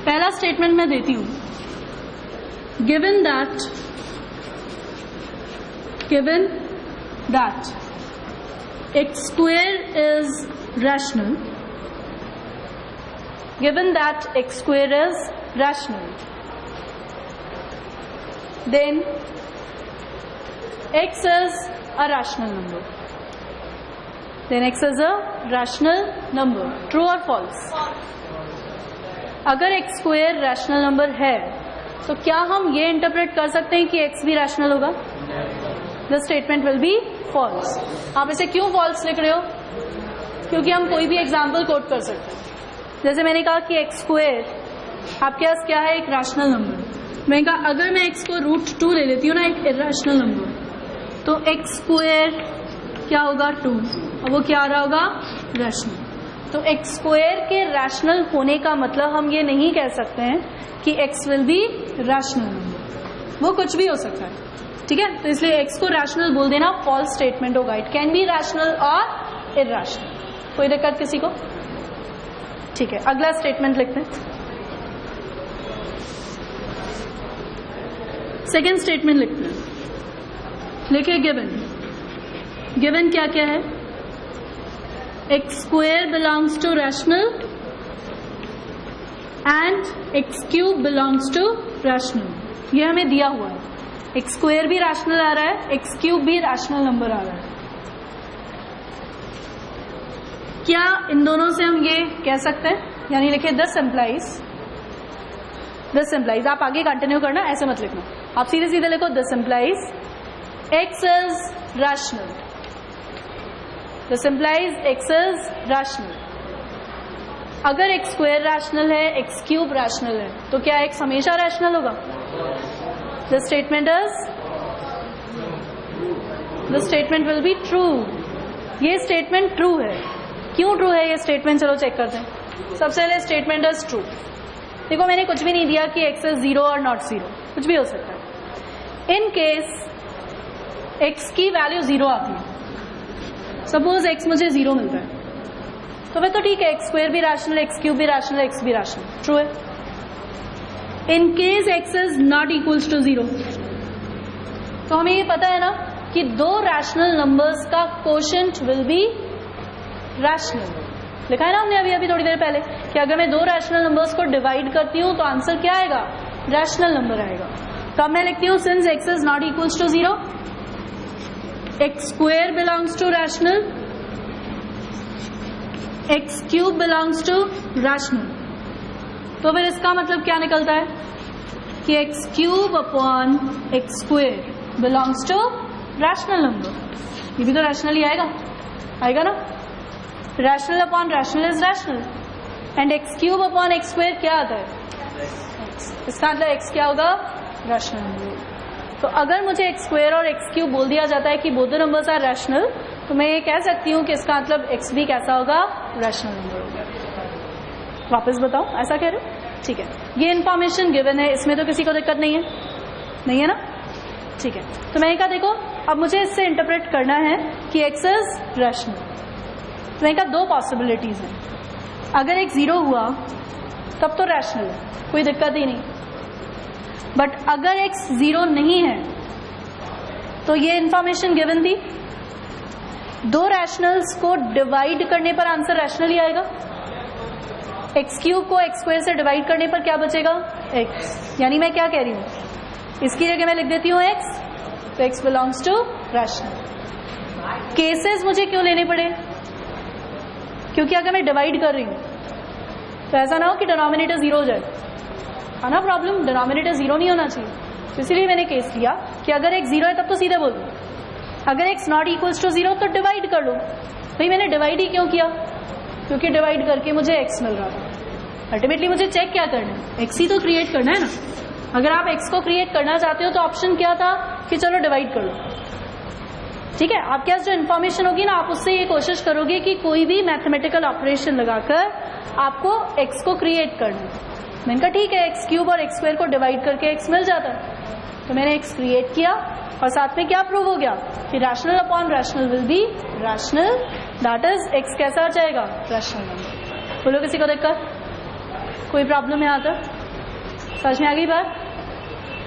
पहला स्टेटमेंट मैं देती हूं, given that x square is rational, given that x square is rational, then x is a rational number. Then x is a rational number. True or false? अगर x square rational number है तो क्या हम ये इंटरप्रेट कर सकते हैं कि x भी rational होगा? The statement will be false. आप इसे क्यों false लिख रहे हो? क्योंकि हम कोई भी एग्जाम्पल कोट कर सकते हैं. जैसे मैंने कहा कि x square आपके पास क्या है? एक rational number. मैंने कहा अगर मैं x को √2 ले लेती हूँ ना, एक irrational number, तो x square क्या होगा? 2. और वो क्या आ रहा होगा? रैशनल. तो x स्क्वायर के रैशनल होने का मतलब हम ये नहीं कह सकते हैं कि x will be rational number. वो कुछ भी हो सकता है. ठीक है, तो इसलिए x को रैशनल बोल देना फॉल्स स्टेटमेंट होगा. इट कैन बी रैशनल और इरैशनल. कोई दिक्कत किसी को? ठीक है, अगला स्टेटमेंट लिखते हैं. सेकेंड स्टेटमेंट लिखते हैं. लिखिए, गिवन गिवन क्या क्या है, x square belongs to rational and x cube belongs to rational. ये हमें दिया हुआ है, एक्स स्क्वायर भी रैशनल आ रहा है, एक्स क्यूब भी रैशनल नंबर आ रहा है। क्या इन दोनों से हम ये कह सकते हैं, यानी लिखिए दिस इम्प्लाइज, आप आगे कंटिन्यू करना, ऐसे मत लिखना, आप सीधे सीधे लिखो this implies x is rational, this implies x is rational. अगर एक्स स्क्वायर रैशनल है, एक्स क्यूब रैशनल है, तो क्या एक्स हमेशा रैशनल होगा? The statement will be true. ये स्टेटमेंट ट्रू है। क्यों ट्रू है ये स्टेटमेंट, चलो चेक करते हैं। सबसे पहले स्टेटमेंट इज ट्रू। देखो मैंने कुछ भी नहीं दिया कि एक्स इज 0 और नॉट 0, कुछ भी हो सकता है। इन केस एक्स की वैल्यू 0 आती है, सपोज एक्स मुझे 0 मिलता है, तो वह तो ठीक है, एक्स स्क्वायर भी रैशनल, एक्स क्यूब भी रैशनल, एक्स भी रैशनल, ट्रू है। In case x is not equals to 0, तो हमें ये पता है ना कि दो रैशनल नंबर्स का कोशेंट विल बी रैशनल। लिखा है ना हमने अभी अभी थोड़ी देर पहले कि अगर मैं दो रैशनल नंबर्स को डिवाइड करती हूं तो आंसर क्या आएगा, रैशनल नंबर आएगा। तो अब मैं लिखती हूं since x is not equals to 0, x square belongs to rational, x cube belongs to rational. तो फिर इसका मतलब क्या निकलता है कि x cube upon x square belongs to rational number. ये भी तो रैशनल ही आएगा ना। Rational upon rational is rational and x cube upon x square क्या आता है, इसका मतलब एक्स क्या होगा, रैशनल नंबर। तो अगर मुझे एक्स स्क्वायर और एक्स क्यूब बोल दिया जाता है कि both the numbers are rational, तो मैं ये कह सकती हूँ कि इसका मतलब एक्स भी कैसा होगा, रैशनल नंबर होगा। वापस बताओ, ऐसा कह रहे हो? ठीक है, ये इन्फॉर्मेशन गिवन है, इसमें तो किसी को दिक्कत नहीं है ना? ठीक है, तो मैंने कहा देखो अब मुझे इससे इंटरप्रेट करना है कि एक्स इज रैशनल। तो मैंने कहा दो पॉसिबिलिटीज हैं। अगर एक्स 0 हुआ तब तो रैशनल है, कोई दिक्कत ही नहीं। बट अगर एक्स 0 नहीं है तो ये इंफॉर्मेशन गिवन थी, दो रैशनल्स को डिवाइड करने पर आंसर रैशनल ही आएगा। एक्स क्यूब को एक्स स्क्वायर से डिवाइड करने पर क्या बचेगा, एक्स। यानी मैं क्या कह रही हूं, इसकी जगह मैं लिख देती हूं एक्स, तो x belongs to rational. Cases मुझे क्यों लेने पड़े, क्योंकि अगर मैं डिवाइड कर रही हूं तो ऐसा ना हो कि डिनोमिनेटर 0 हो जाए, है ना प्रॉब्लम, डिनोमिनेटर 0 नहीं होना चाहिए। तो इसीलिए मैंने केस लिया कि अगर एक्स 0 है तब तो सीधे बोल दो, अगर एक्स नॉट इक्वल्स टू 0 तो डिवाइड कर लो। भाई मैंने डिवाइड ही क्यों किया, क्योंकि डिवाइड करके मुझे एक्स मिल रहा था। अल्टीमेटली मुझे चेक क्या करना है, एक्स ही तो क्रिएट करना है ना। अगर आप एक्स को क्रिएट करना चाहते हो तो ऑप्शन क्या था कि चलो डिवाइड कर लो। ठीक है, आपके पास जो इन्फॉर्मेशन होगी ना, आप उससे ये कोशिश करोगे कि कोई भी मैथमेटिकल ऑपरेशन लगाकर आपको एक्स को क्रिएट करना है। मैंने कहा ठीक है, एक्स क्यूब और एक्स स्क्वायर को डिवाइड करके एक्स मिल जाता है, तो मैंने एक्स क्रिएट किया और साथ में क्या प्रूव हो गया कि rational upon rational will be rational, that is x कैसा आ जाएगा, रैशनल नंबर। बोलो किसी को दिक्कत, कोई प्रॉब्लम यहाँ तक समझ में आ गई बात?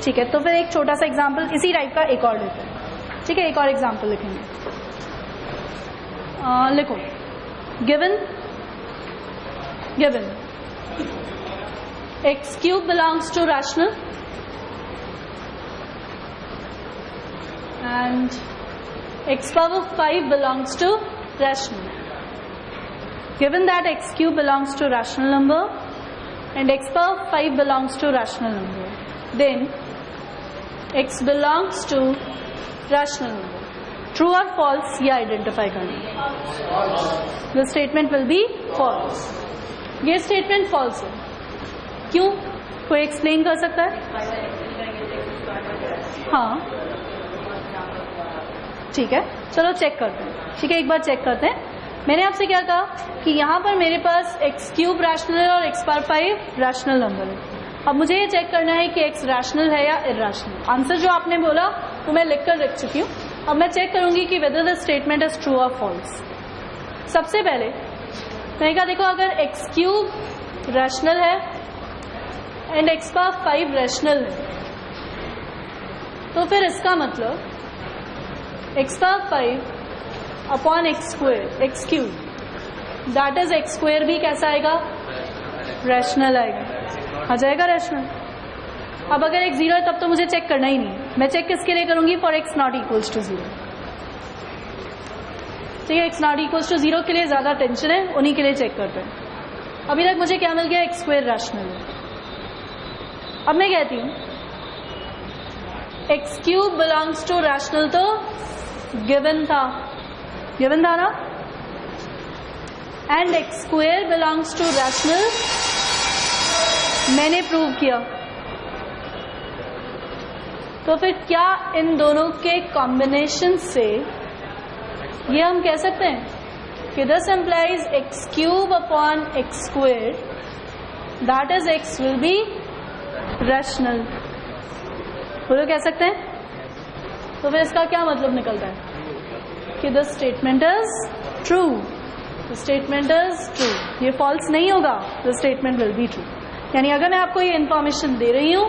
ठीक है, तो फिर एक छोटा सा एग्जाम्पल इसी टाइप का एक और लेते हैं। ठीक है, एक और एग्जाम्पल लिखेंगे। लिखो given x cube belongs to rational and x power 5 belongs to rational. Given that x cube belongs to rational number and x power 5 belongs to rational number, then x belongs to rational number. True or false ये identify करना। The statement will be false. ये statement false है, क्यों? कोई explain कर सकता है? हाँ ठीक है, चलो चेक करते हैं। ठीक है, एक बार चेक करते हैं। मैंने आपसे क्या कहा कि यहाँ पर मेरे पास एक्स क्यूब रैशनल है और एक्स पावर 5 रैशनल नंबर है। अब मुझे ये चेक करना है कि एक्स रैशनल है या इरैशनल। आंसर जो आपने बोला वो मैं लिख कर रख चुकी हूँ। अब मैं चेक करूंगी कि whether the statement is true और फॉल्स। सबसे पहले मैंने कहा देखो, अगर एक्स क्यूब रैशनल है एंड एक्स पावर 5 रैशनल है, तो फिर इसका मतलब x power 5 upon x square x cube, that is x square भी कैसा आएगा, रैशनल आएगा, आ जाएगा रैशनल। अब अगर एक्स 0 है तब तो मुझे चेक करना ही नहीं, मैं चेक किसके लिए करूंगी, for x not equals to 0। ठीक है, एक्स नॉट इक्वल्स टू 0 के लिए ज्यादा टेंशन है, उन्हीं के लिए चेक करते हैं। अभी तक मुझे क्या मिल गया, एक्स स्क्वायर रैशनल है। अब मैं कहती हूं x cube belongs to rational, तो गिवन था ना, and x square belongs to rational मैंने प्रूव किया। तो फिर क्या इन दोनों के कॉम्बिनेशन से ये हम कह सकते हैं कि this implies x cube upon x square, that is x will be rational, बोलो कह सकते हैं। तो फिर इसका क्या मतलब निकलता है कि this statement is true, the statement is true, ये फॉल्स नहीं होगा, the statement will be true. यानी अगर मैं आपको ये इंफॉर्मेशन दे रही हूं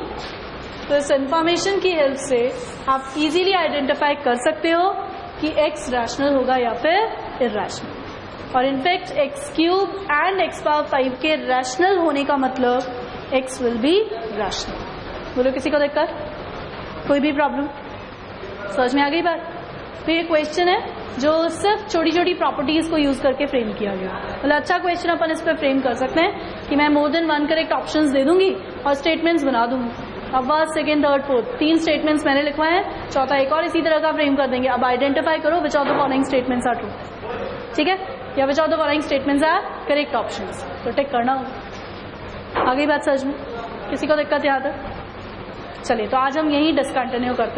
तो इस इंफॉर्मेशन की हेल्प से आप इजीली आइडेंटिफाई कर सकते हो कि x रैशनल होगा या फिर इरैशनल। और in fact x cube and x power 5 के रैशनल होने का मतलब x विल बी रैशनल। बोलो किसी को दिक्कत, कोई भी प्रॉब्लम, समझ में आ गई बात। तो ये क्वेश्चन है जो सिर्फ छोटी छोटी प्रॉपर्टीज को यूज करके फ्रेम किया गया। मतलब अच्छा क्वेश्चन अपन इस पर फ्रेम कर सकते हैं कि मैं मोर देन 1 करेक्ट ऑप्शंस दे दूंगी और स्टेटमेंट्स बना दूंगी। अब first, second, third, fourth 3 statements मैंने लिखवाए हैं, चौथा एक और इसी तरह का फ्रेम कर देंगे। अब आइडेंटिफाई करो which of the following statements are true, ठीक है, या which of the following statements are correct options, तो टिक करना होगा। आ गई बात समझ में, किसी को दिक्कत यहाँ तक? चलिए तो आज हम यही डिस्कंटिन्यू करते हैं।